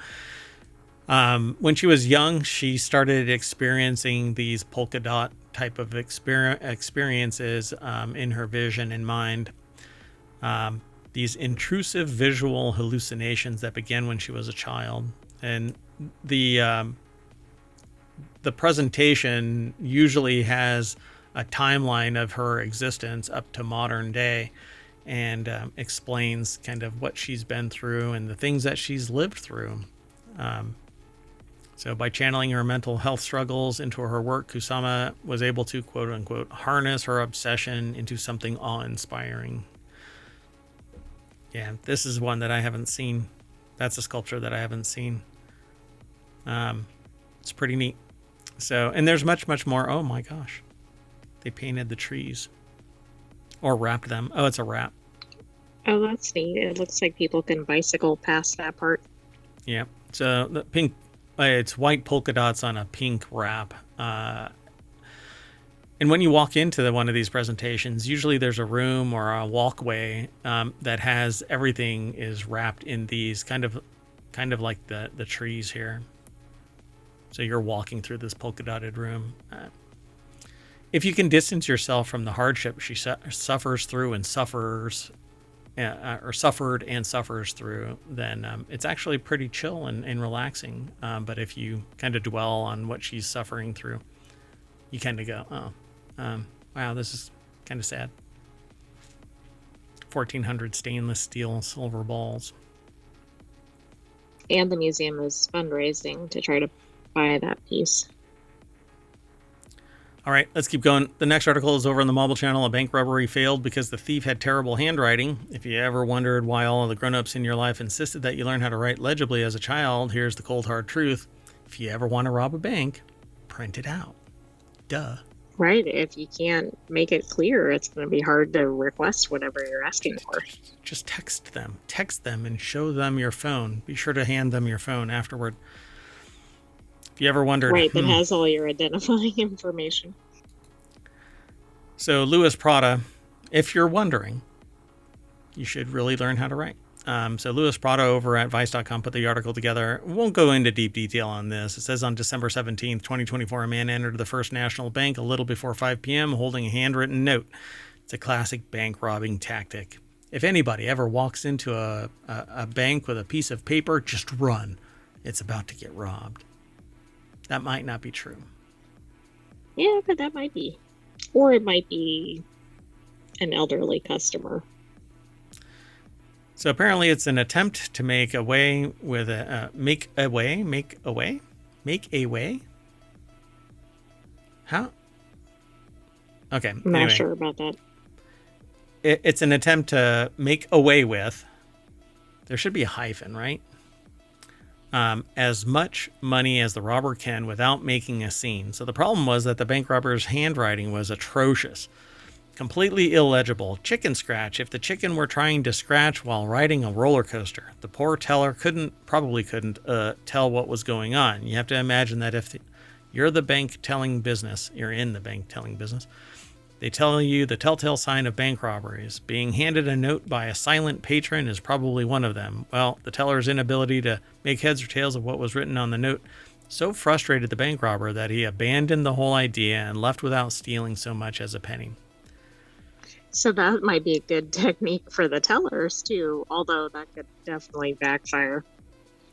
When she was young, she started experiencing these polka dot type of experiences in her vision and mind. These intrusive visual hallucinations that began when she was a child. And the presentation usually has a timeline of her existence up to modern day, and explains kind of what she's been through and the things that she's lived through. So by channeling her mental health struggles into her work, Kusama was able to, quote unquote, harness her obsession into something awe-inspiring. Yeah, this is one that I haven't seen. That's a sculpture that I haven't seen. It's pretty neat. So, and there's much, much more. Oh my gosh. They painted the trees. Or wrapped them. Oh, it's a wrap. Oh, that's neat. It looks like people can bicycle past that part. Yeah. So the pink, it's white polka dots on a pink wrap. And when you walk into one of these presentations, usually there's a room or a walkway that has everything is wrapped in these kind of like the trees here. So you're walking through this polka dotted room. If you can distance yourself from the hardship she suffers through and suffers, or suffered and suffers through, then it's actually pretty chill and relaxing. But if you kind of dwell on what she's suffering through, you kind of go, oh, wow, this is kind of sad. 1,400 stainless steel silver balls. And the museum is fundraising to try to buy that piece. All right, let's keep going. The next article is over on the Mobile Channel. A bank robbery failed because the thief had terrible handwriting. If you ever wondered why all of the grown-ups in your life insisted that you learn how to write legibly as a child, here's the cold hard truth. If you ever want to rob a bank, print it out. Duh. Right. If you can't make it clear, it's going to be hard to request whatever you're asking for. Just text them. Text them and show them your phone. Be sure to hand them your phone afterward. If you ever wondered... Right, that has all your identifying information. So Louis Prada, if you're wondering, you should really learn how to write. So Louis Prada over at Vice.com put the article together. We won't go into deep detail on this. It says on December 17th, 2024, a man entered the First National Bank a little before 5 p.m. holding a handwritten note. It's a classic bank robbing tactic. If anybody ever walks into a bank with a piece of paper, just run. It's about to get robbed. That might not be true. Yeah, but that might be. Or it might be an elderly customer. So apparently it's an attempt to make a way with make a way? How? Okay. I'm not sure about that. It's an attempt to make away with. There should be a hyphen, right? As much money as the robber can without making a scene. So the problem was that the bank robber's handwriting was atrocious. Completely illegible. Chicken scratch. If the chicken were trying to scratch while riding a roller coaster, the poor teller probably couldn't tell what was going on. You have to imagine that if you're in the bank telling business, they tell you the telltale sign of bank robberies. Being handed a note by a silent patron is probably one of them. Well, the teller's inability to make heads or tails of what was written on the note so frustrated the bank robber that he abandoned the whole idea and left without stealing so much as a penny. So that might be a good technique for the tellers, too, although that could definitely backfire.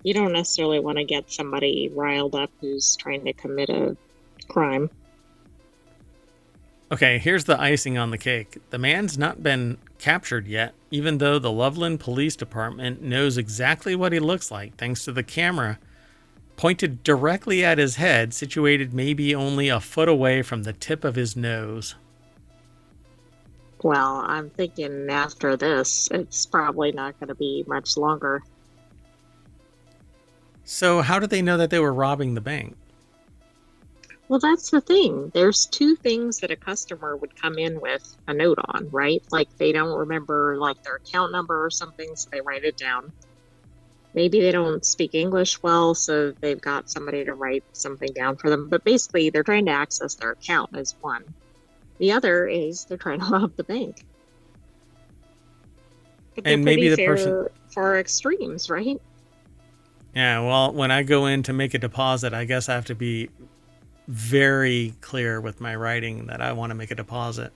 You don't necessarily want to get somebody riled up who's trying to commit a crime. Okay, here's the icing on the cake. The man's not been captured yet, even though the Loveland Police Department knows exactly what he looks like, thanks to the camera pointed directly at his head, situated maybe only a foot away from the tip of his nose. Well, I'm thinking after this, it's probably not going to be much longer. So how did they know that they were robbing the bank? Well, that's the thing. There's two things that a customer would come in with a note on, right? Like they don't remember like their account number or something, so they write it down. Maybe they don't speak English well, so they've got somebody to write something down for them. But basically, they're trying to access their account as one. The other is they're trying to rob the bank. But they're And maybe pretty the person, fair for extremes, right? yeah, well, when I go in to make a deposit, I guess I have to be very clear with my writing that I want to make a deposit.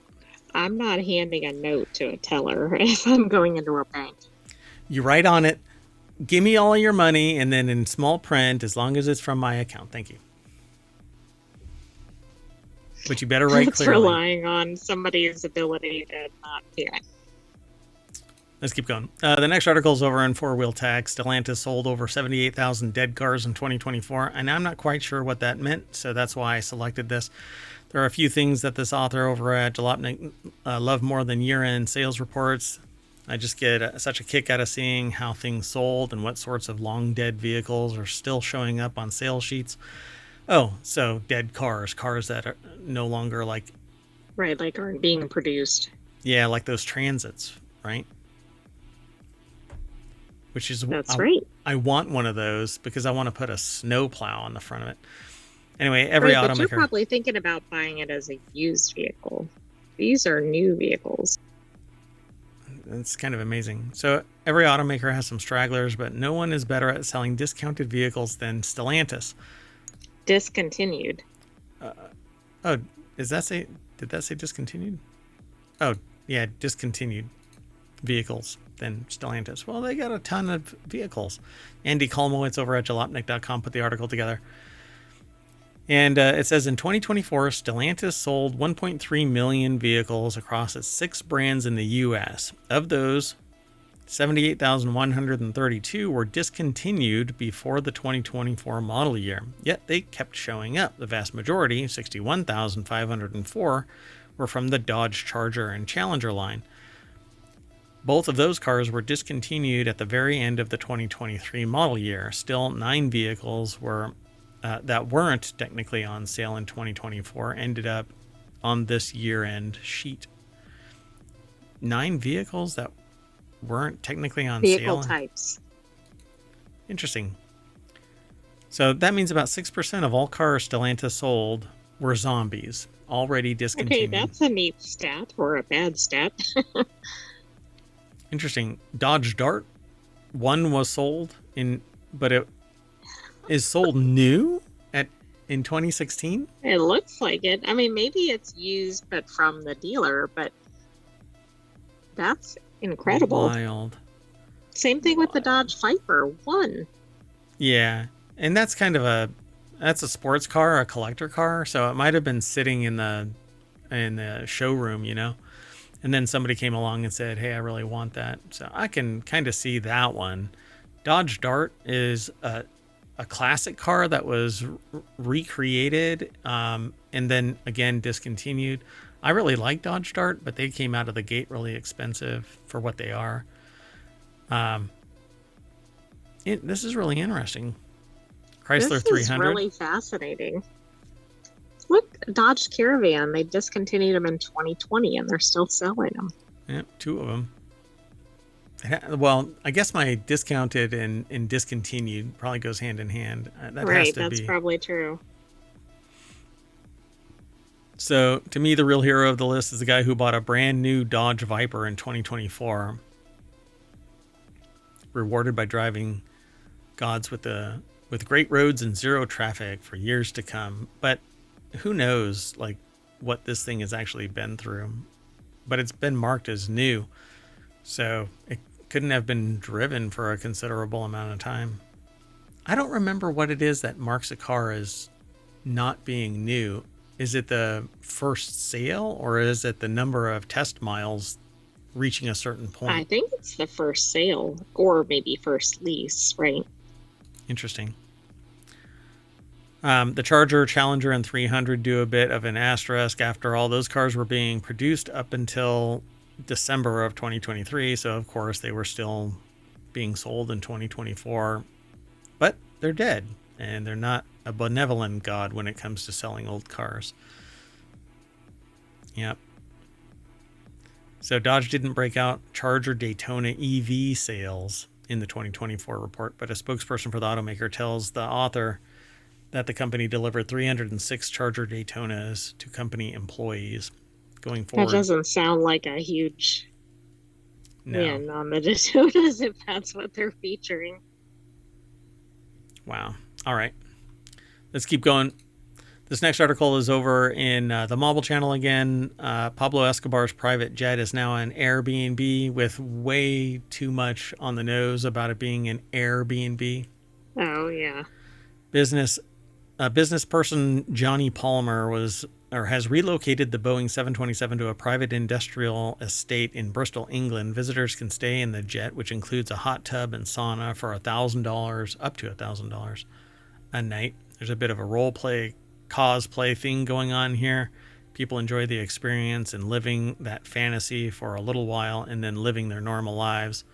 I'm not handing a note to a teller if I'm going into a bank. You write on it, give me all your money, and then in small print, as long as it's from my account. Thank you. But you better write It's clearly. relying on somebody's ability to not hear it. Let's keep going. The next article is over in Four Wheel Tech. Stellantis sold over 78,000 dead cars in 2024, and I'm not quite sure what that meant, so that's why I selected this. There are a few things that this author over at Jalopnik love more than year-end sales reports. I just get such a kick out of seeing how things sold and what sorts of long dead vehicles are still showing up on sales sheets. Oh, so dead cars that are no longer like... Right, like aren't being produced. Yeah, like those transits, right? Which is... That's right. I want one of those because I want to put a snowplow on the front of it. Anyway, every right, automaker... But you're probably thinking about buying it as a used vehicle. These are new vehicles. It's kind of amazing. So every automaker has some stragglers, but no one is better at selling discounted vehicles than Stellantis. Discontinued. Oh, did that say discontinued? Oh, yeah, discontinued vehicles than Stellantis. Well, they got a ton of vehicles. Andy Kolmowitz over at jalopnik.com put the article together. And it says in 2024, Stellantis sold 1.3 million vehicles across its 6 brands in the U.S. Of those, 78,132 were discontinued before the 2024 model year. Yet they kept showing up. The vast majority, 61,504, were from the Dodge Charger and Challenger line. Both of those cars were discontinued at the very end of the 2023 model year. Still, 9 vehicles were that weren't technically on sale in 2024 ended up on this year-end sheet. 9 vehicles that weren't technically on sale. Vehicle types. Interesting. So that means about 6% of all cars Stellantis sold were zombies, already discontinued. Okay, that's a neat stat, or a bad stat. Interesting. Dodge Dart, 1 was sold but it is sold new in 2016. It looks like it. I mean, maybe it's used, but from the dealer. But that's incredible. Wild. Same thing with the Dodge Viper 1. Yeah, and that's kind of a sports car, a collector car. So it might have been sitting in the showroom, And then somebody came along and said, "Hey, I really want that." So I can kind of see that one. Dodge Dart is a classic car that was recreated and then again discontinued. I really like Dodge Dart, but they came out of the gate really expensive for what they are. This is really interesting. Chrysler 300. This is really fascinating. Look, Dodge Caravan, they discontinued them in 2020 and they're still selling them. Yeah, 2 of them. Well, I guess my discounted and discontinued probably goes hand in hand. That right, has to that's be. Probably true. So, to me, the real hero of the list is the guy who bought a brand new Dodge Viper in 2024. Rewarded by driving gods with great roads and zero traffic for years to come. But who knows, what this thing has actually been through. But it's been marked as new. So, it couldn't have been driven for a considerable amount of time. I don't remember what it is that marks a car as not being new. Is it the first sale or is it the number of test miles reaching a certain point? I think it's the first sale or maybe first lease, right? Interesting. The Charger, Challenger, and 300 do a bit of an asterisk. After all, those cars were being produced up until December of 2023, so of course they were still being sold in 2024, but they're dead and they're not a benevolent god when it comes to selling old cars. Yep. So Dodge didn't break out Charger Daytona EV sales in the 2024 report, but a spokesperson for the automaker tells the author that the company delivered 306 Charger Daytonas to company employees. Going forward, that doesn't sound like a huge no. win on the Daytonas if that's what they're featuring. Wow. All right. Let's keep going. This next article is over in the Mobile Channel again. Pablo Escobar's private jet is now an Airbnb, with way too much on the nose about it being an Airbnb. Oh, yeah. Business person Johnny Palmer has relocated the Boeing 727 to a private industrial estate in Bristol, England. Visitors can stay in the jet, which includes a hot tub and sauna, for $1,000, up to $1,000 a night. There's a bit of a role play, cosplay thing going on here. People enjoy the experience and living that fantasy for a little while and then living their normal lives.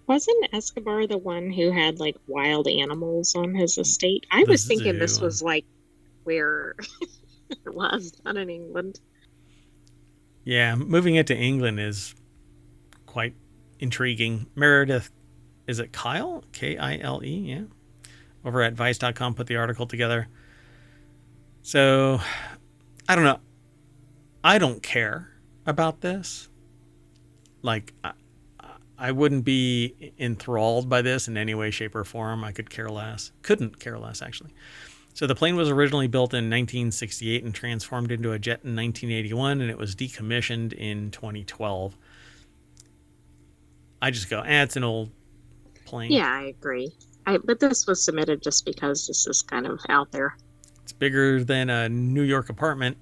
Wasn't Escobar the one who had like wild animals on his estate? I was thinking this was like where it was, not in England. Yeah, moving it to England is quite intriguing. Meredith, is it Kyle? Kile? Yeah. Over at Vice.com put the article together. So, I don't know. I don't care about this. Like, I wouldn't be enthralled by this in any way, shape, or form. I could care less. Couldn't care less, actually. So the plane was originally built in 1968 and transformed into a jet in 1981, and it was decommissioned in 2012. I just go, it's an old plane. Yeah, I agree. But this was submitted just because this is kind of out there. It's bigger than a New York apartment.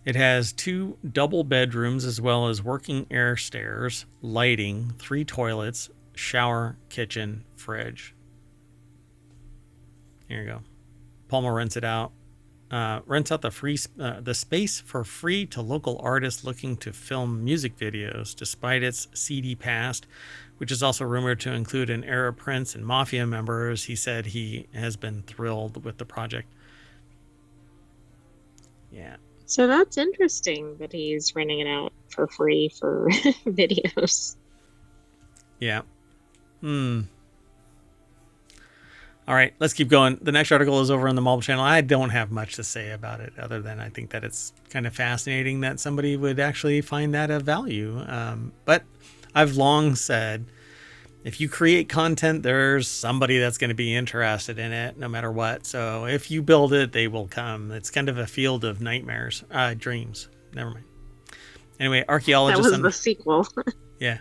It has 2 double bedrooms as well as working air stairs, lighting, 3 toilets, shower, kitchen, fridge. Here you go. Palmer rents it out. Rents out the space for free to local artists looking to film music videos, despite its seedy past, which is also rumored to include an Arab prince and mafia members. He said he has been thrilled with the project. Yeah. So that's interesting that he's renting it out for free for videos. Yeah. All right, let's keep going. The next article is over on the Mobile Channel. I don't have much to say about it other than I think that it's kind of fascinating that somebody would actually find that of value. But I've long said, if you create content, there's somebody that's going to be interested in it no matter what. So if you build it, they will come. It's kind of a field of nightmares, dreams. Never mind. Anyway, archaeologists... That was the sequel. Yeah.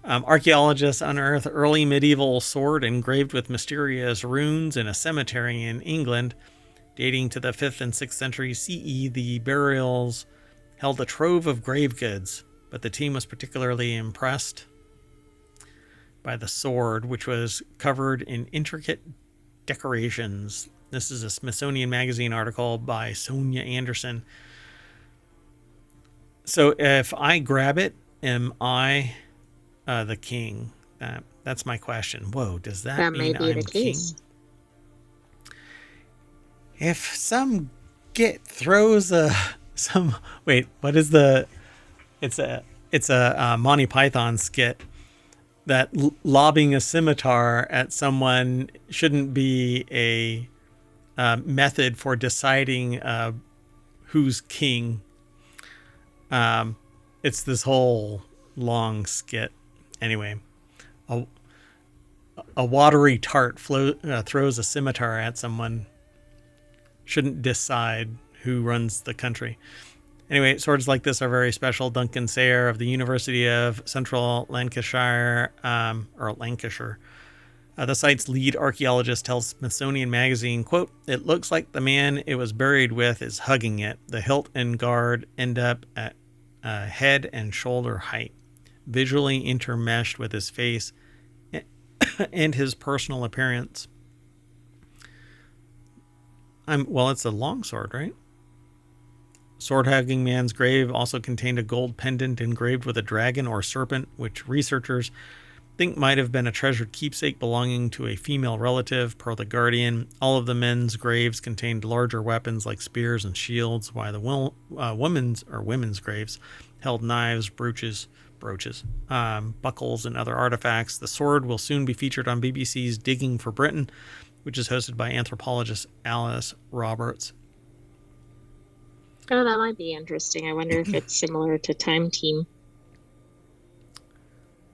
Archaeologists unearth early medieval sword engraved with mysterious runes in a cemetery in England. Dating to the 5th and 6th century CE, the burials held a trove of grave goods, but the team was particularly impressed by the sword, which was covered in intricate decorations. This is a Smithsonian Magazine article by Sonia Anderson. So if I grab it, am I the king? That's my question. Whoa, does that mean I'm the case? King? If some git throws wait, what is the? It's a Monty Python skit that lobbing a scimitar at someone shouldn't be a method for deciding who's king. It's this whole long skit. Anyway, a watery tart throws a scimitar at someone shouldn't decide who runs the country. Anyway, swords like this are very special. Duncan Sayer of the University of Central Lancashire, the site's lead archaeologist tells Smithsonian Magazine, quote, "It looks like the man it was buried with is hugging it. The hilt and guard end up at head and shoulder height, visually intermeshed with his face and his personal appearance." It's a longsword, right? Sword-hugging man's grave also contained a gold pendant engraved with a dragon or serpent, which researchers think might have been a treasured keepsake belonging to a female relative, per The Guardian. All of the men's graves contained larger weapons like spears and shields, while the women's graves held knives, brooches, brooches, buckles, and other artifacts. The sword will soon be featured on BBC's Digging for Britain, which is hosted by anthropologist Alice Roberts. Oh, that might be interesting. I wonder if it's similar to Time Team.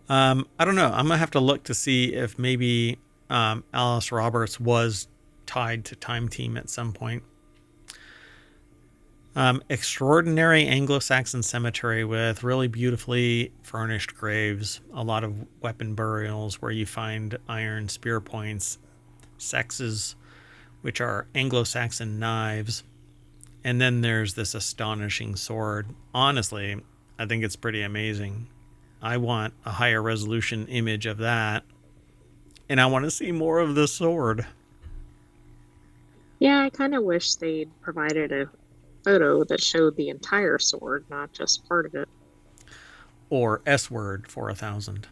I don't know. I'm going to have to look to see if maybe Alice Roberts was tied to Time Team at some point. Extraordinary Anglo-Saxon cemetery with really beautifully furnished graves, a lot of weapon burials where you find iron spear points, sexes, which are Anglo-Saxon knives, and then there's this astonishing sword. Honestly, I think it's pretty amazing. I want a higher resolution image of that, and I want to see more of the sword. Yeah, I kind of wish they'd provided a photo that showed the entire sword, not just part of it. Or S word for 1,000.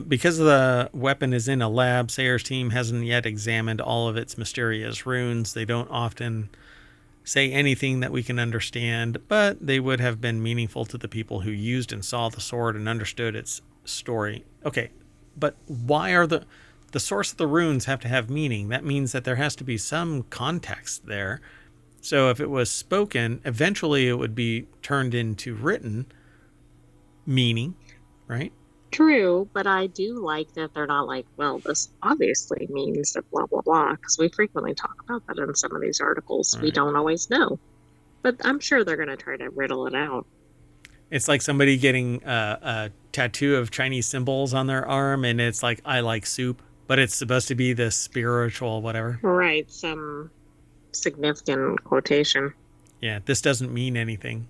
Because the weapon is in a lab, Sayer's team hasn't yet examined all of its mysterious runes. They don't often say anything that we can understand, but they would have been meaningful to the people who used and saw the sword and understood its story. Okay, but why are the source of the runes have to have meaning? That means that there has to be some context there. So if it was spoken, eventually it would be turned into written meaning, right? True, but I do like that they're not like, well, this obviously means that blah, blah, blah, because we frequently talk about that in some of these articles. Right. We don't always know, but I'm sure they're going to try to riddle it out. It's like somebody getting a tattoo of Chinese symbols on their arm, and it's like, I like soup, but it's supposed to be this spiritual whatever. Right, some significant quotation. Yeah, this doesn't mean anything.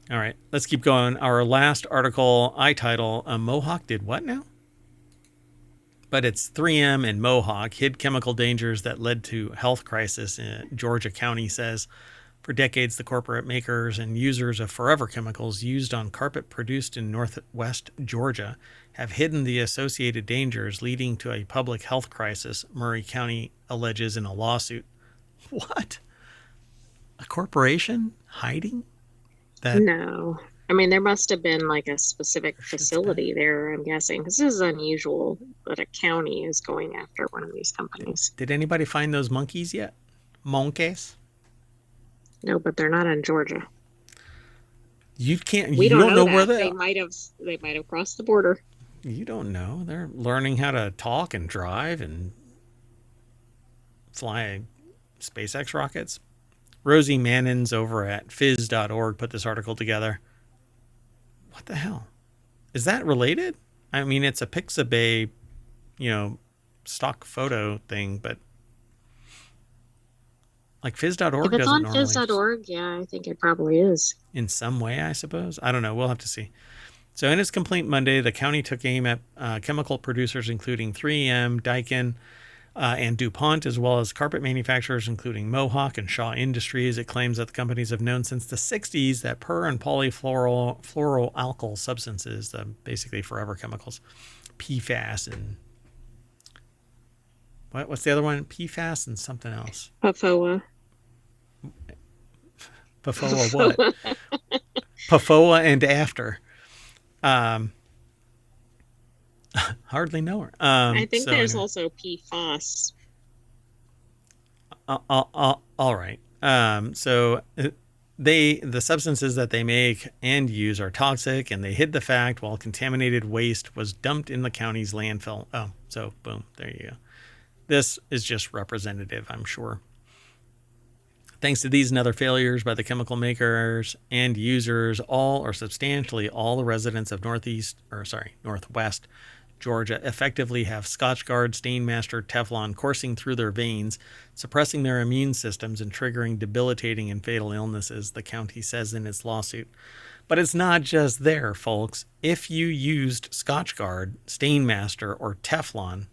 All right, let's keep going. Our last article, I title, Mohawk did what now? But it's 3M and Mohawk hid chemical dangers that led to health crisis in Georgia County says. For decades, the corporate makers and users of forever chemicals used on carpet produced in northwest Georgia have hidden the associated dangers, leading to a public health crisis, Murray County alleges in a lawsuit. What? A corporation hiding? That? No. I mean, there must have been like a specific facility there, I'm guessing, because this is unusual that a county is going after one of these companies. Did anybody find those monkeys yet? Monkeys? No, but they're not in Georgia. You can't. We you don't know where that. They might have crossed the border. You don't know. They're learning how to talk and drive and fly SpaceX rockets. Rosie Mannins over at phys.org put this article together. What the hell? Is that related? I mean, it's a Pixabay, stock photo thing, but like phys.org If it's doesn't on normally. phys.org, yeah, I think it probably is. In some way, I suppose. I don't know. We'll have to see. So in its complaint Monday, the county took aim at chemical producers, including 3M, Daikin, and DuPont, as well as carpet manufacturers, including Mohawk and Shaw Industries. It claims that the companies have known since the 60s that per- and polyfluoroalkyl substances, basically forever chemicals, PFAS and what's the other one? PFAS and something else. PFOA. PFOA what? PFOA and after. Hardly know her. I think there's also PFAS. All right. So the substances that they make and use are toxic, and they hid the fact while contaminated waste was dumped in the county's landfill. Oh, so boom, there you go. This is just representative, I'm sure. Thanks to these and other failures by the chemical makers and users, all or substantially all the residents of Northwest Georgia effectively have Scotchgard, Stainmaster, Teflon coursing through their veins, suppressing their immune systems and triggering debilitating and fatal illnesses, the county says in its lawsuit. But it's not just there, folks. If you used Scotchgard, Stainmaster, or Teflon,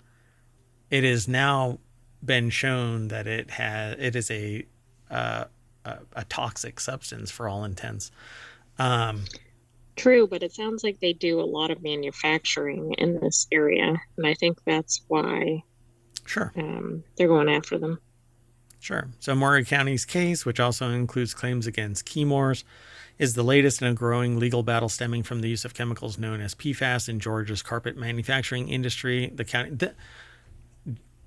it has now been shown that it is a toxic substance for all intents. True, but it sounds like they do a lot of manufacturing in this area, and I think that's why Sure. They're going after them. Sure. So Maury County's case, which also includes claims against Chemours, is the latest in a growing legal battle stemming from the use of chemicals known as PFAS in Georgia's carpet manufacturing industry.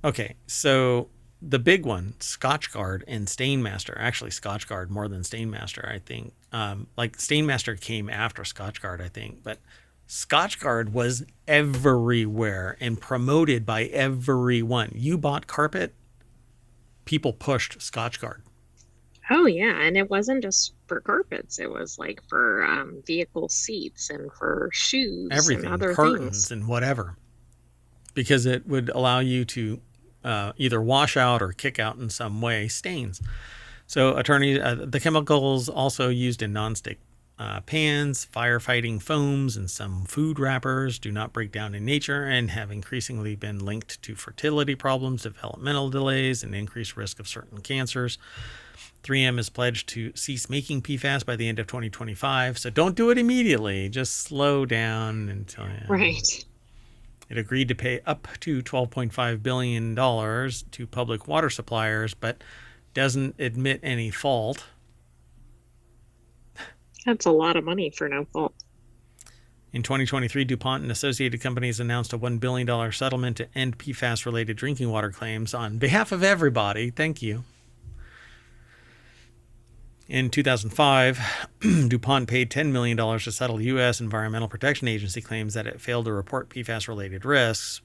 Okay, so the big one, Scotchgard and Stainmaster. Actually, Scotchgard more than Stainmaster, I think. Like Stainmaster came after Scotchgard, I think, but Scotchgard was everywhere and promoted by everyone. You bought carpet, people pushed Scotchgard. Oh yeah, and it wasn't just for carpets. It was like for vehicle seats and for shoes and Everything, other curtains things. and whatever, because it would allow you to either wash out or kick out in some way stains. So the chemicals also used in nonstick pans, firefighting foams, and some food wrappers do not break down in nature and have increasingly been linked to fertility problems, developmental delays, and increased risk of certain cancers. 3M is pledged to cease making PFAS by the end of 2025. So don't do it immediately. Just slow down until. Right. It agreed to pay up to $12.5 billion to public water suppliers, but doesn't admit any fault. That's a lot of money for no fault. In 2023, DuPont and associated companies announced a $1 billion settlement to end PFAS-related drinking water claims on behalf of everybody. Thank you. In 2005, DuPont paid $10 million to settle U.S. Environmental Protection Agency claims that it failed to report PFAS-related risks,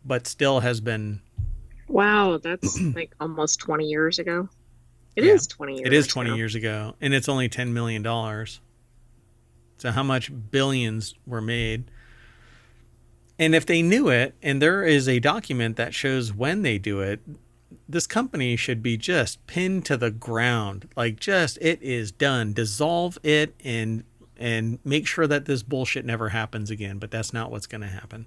but still has been... Wow, that's like almost 20 years ago. It Yeah, is 20 years It is 20 ago. years ago, and it's only $10 million. So how much billions were made? And if they knew it, and there is a document that shows when they do it, this company should be just pinned to the ground. Like, just, it is done. Dissolve it and make sure that this bullshit never happens again. But that's not what's going to happen.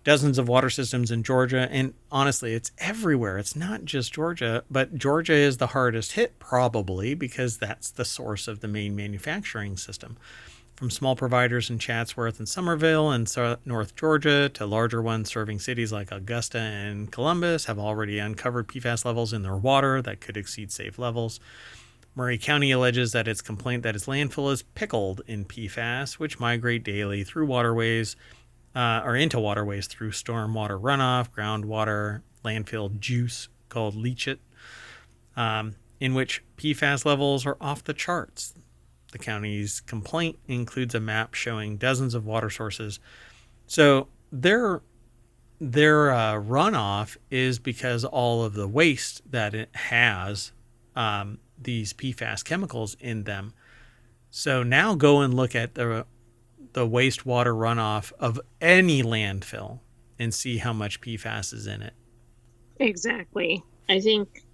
Dozens of water systems in Georgia, and honestly, it's everywhere. It's not just Georgia, but Georgia is the hardest hit, probably, because that's the source of the main manufacturing system. From small providers in Chatsworth and Somerville and North Georgia to larger ones serving cities like Augusta and Columbus have already uncovered PFAS levels in their water that could exceed safe levels. Murray County alleges that its complaint that its landfill is pickled in PFAS, which migrate daily through waterways or into waterways through stormwater runoff, groundwater, landfill juice called leachate, in which PFAS levels are off the charts. The county's complaint includes a map showing dozens of water sources. So their runoff is because all of the waste that it has these PFAS chemicals in them. So now go and look at the wastewater runoff of any landfill and see how much PFAS is in it. Exactly. I think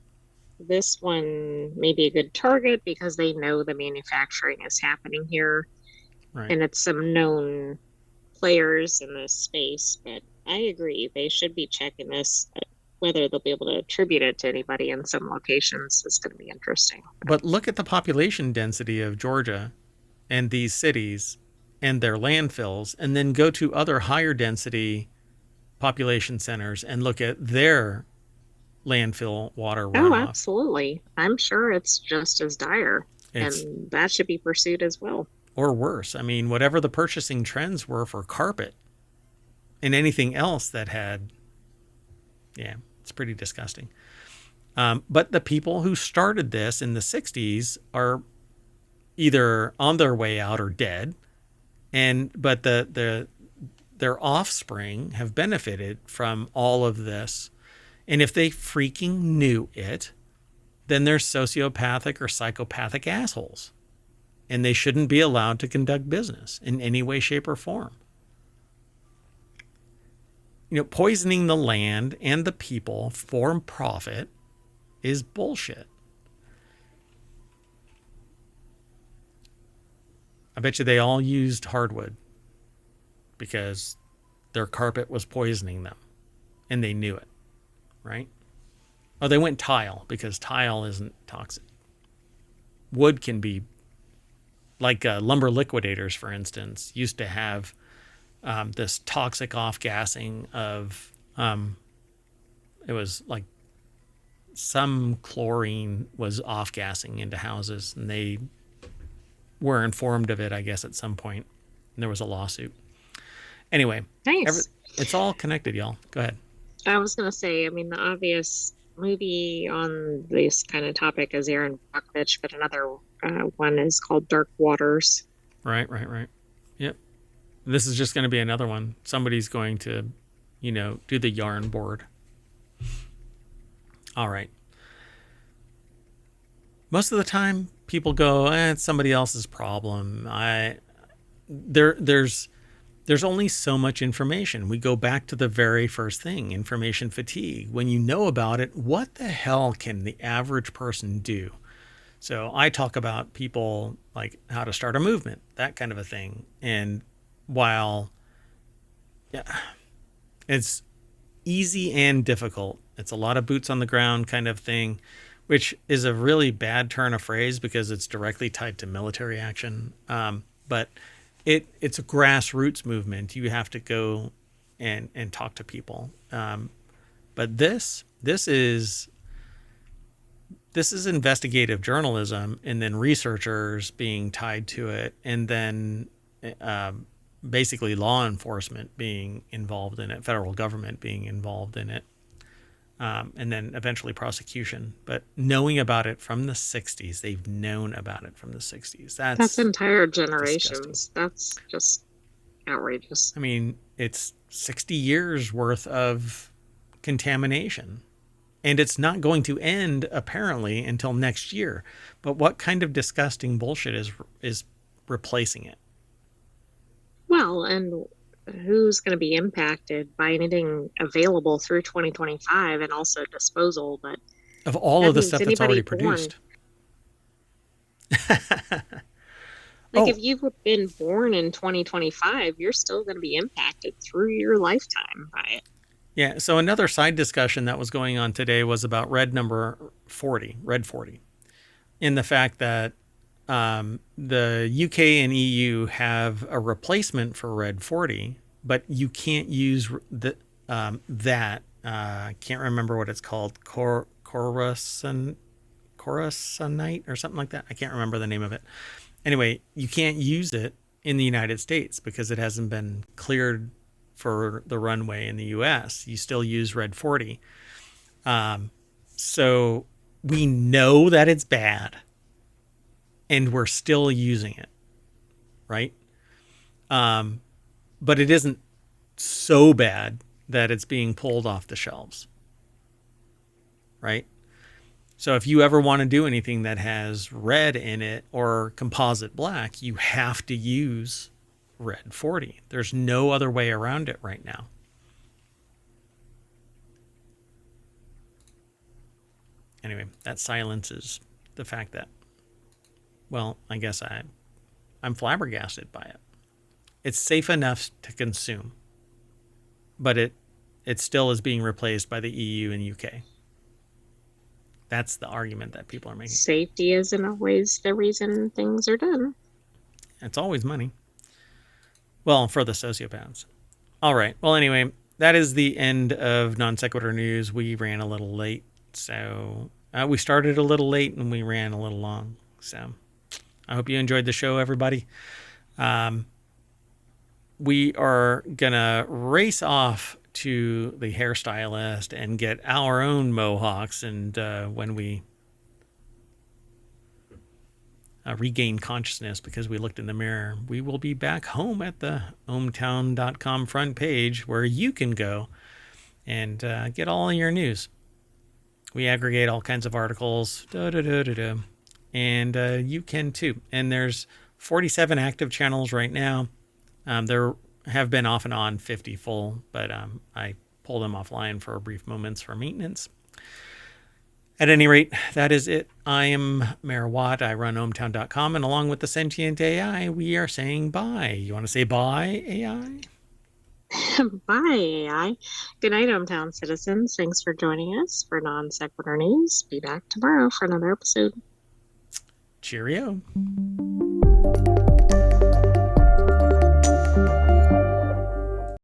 this one may be a good target because they know the manufacturing is happening here. Right. And it's some known players in this space. But I agree, they should be checking this. Whether they'll be able to attribute it to anybody in some locations is going to be interesting. But look at the population density of Georgia and these cities and their landfills, and then go to other higher density population centers and look at their landfill water runoff. Oh, absolutely. I'm sure it's just as dire, and that should be pursued as well. Or worse. I mean, whatever the purchasing trends were for carpet and anything else that had, it's pretty disgusting. But the people who started this in the 60s are either on their way out or dead. But their offspring have benefited from all of this. And if they freaking knew it, then they're sociopathic or psychopathic assholes. And they shouldn't be allowed to conduct business in any way, shape, or form. Poisoning the land and the people for profit is bullshit. I bet you they all used hardwood because their carpet was poisoning them and they knew it, right? Oh, they went tile because tile isn't toxic. Wood can be, like lumber liquidators, for instance, used to have this toxic off-gassing of, it was like some chlorine was off-gassing into houses, and they were informed of it, I guess, at some point, and there was a lawsuit. Anyway, Nice. it's all connected, y'all. Go ahead. I was going to say, I mean, the obvious movie on this kind of topic is Aaron Brockovich, but another one is called Dark Waters. Right. Yep. This is just going to be another one. Somebody's going to, do the yarn board. All right. Most of the time, people go, it's somebody else's problem. There's only so much information. We go back to the very first thing, information fatigue. When you know about it, what the hell can the average person do? So I talk about people like how to start a movement, that kind of a thing. And while it's easy and difficult, it's a lot of boots on the ground kind of thing, which is a really bad turn of phrase because it's directly tied to military action. But it's a grassroots movement. You have to go and talk to people. But this is investigative journalism, and then researchers being tied to it, and then basically law enforcement being involved in it, federal government being involved in it, and then eventually prosecution. But knowing about it from the 60s, they've known about it from the 60s. That's entire generations. Disgusting. That's just outrageous. I mean, it's 60 years worth of contamination. And it's not going to end, apparently, until next year. But what kind of disgusting bullshit is replacing it? Well, and who's going to be impacted by anything available through 2025 and also disposal? But of all of the stuff that's already produced. If you've been born in 2025, you're still going to be impacted through your lifetime by it. Yeah, so another side discussion that was going on today was about red 40, in the fact that the UK and EU have a replacement for red 40, but you can't use that. Can't remember what it's called, Coruscantite or something like that. I can't remember the name of it. Anyway, you can't use it in the United States because it hasn't been cleared for the runway in the US. You still use red 40. So we know that it's bad and we're still using it, right? But it isn't so bad that it's being pulled off the shelves, right? So if you ever want to do anything that has red in it or composite black, you have to use red 40. There's no other way around it right now. Anyway, that silences the fact that, well, I guess I'm flabbergasted by it. It's safe enough to consume, but it still is being replaced by the EU and UK. That's the argument that people are making. Safety isn't always the reason things are done. It's always money. Well, for the sociopaths. All right. Well, anyway, that is the end of Non Sequitur News. We ran a little late. So we started a little late and we ran a little long. So I hope you enjoyed the show, everybody. We are going to race off to the hairstylist and get our own mohawks. And when we regain consciousness because we looked in the mirror, we will be back home at the ohmtown.com front page where you can go and get all your news. We aggregate all kinds of articles, and you can too. And there's 47 active channels right now. There have been off and on 50 full, but I pull them offline for brief moments for maintenance. At any rate, that is it. I am Mayor Watt. I run ohmtown.com, and along with the sentient AI, we are saying bye. You want to say bye, AI? Bye, AI. Good night, Ohmtown citizens. Thanks for joining us for Non Sequitur News. Be back tomorrow for another episode. Cheerio.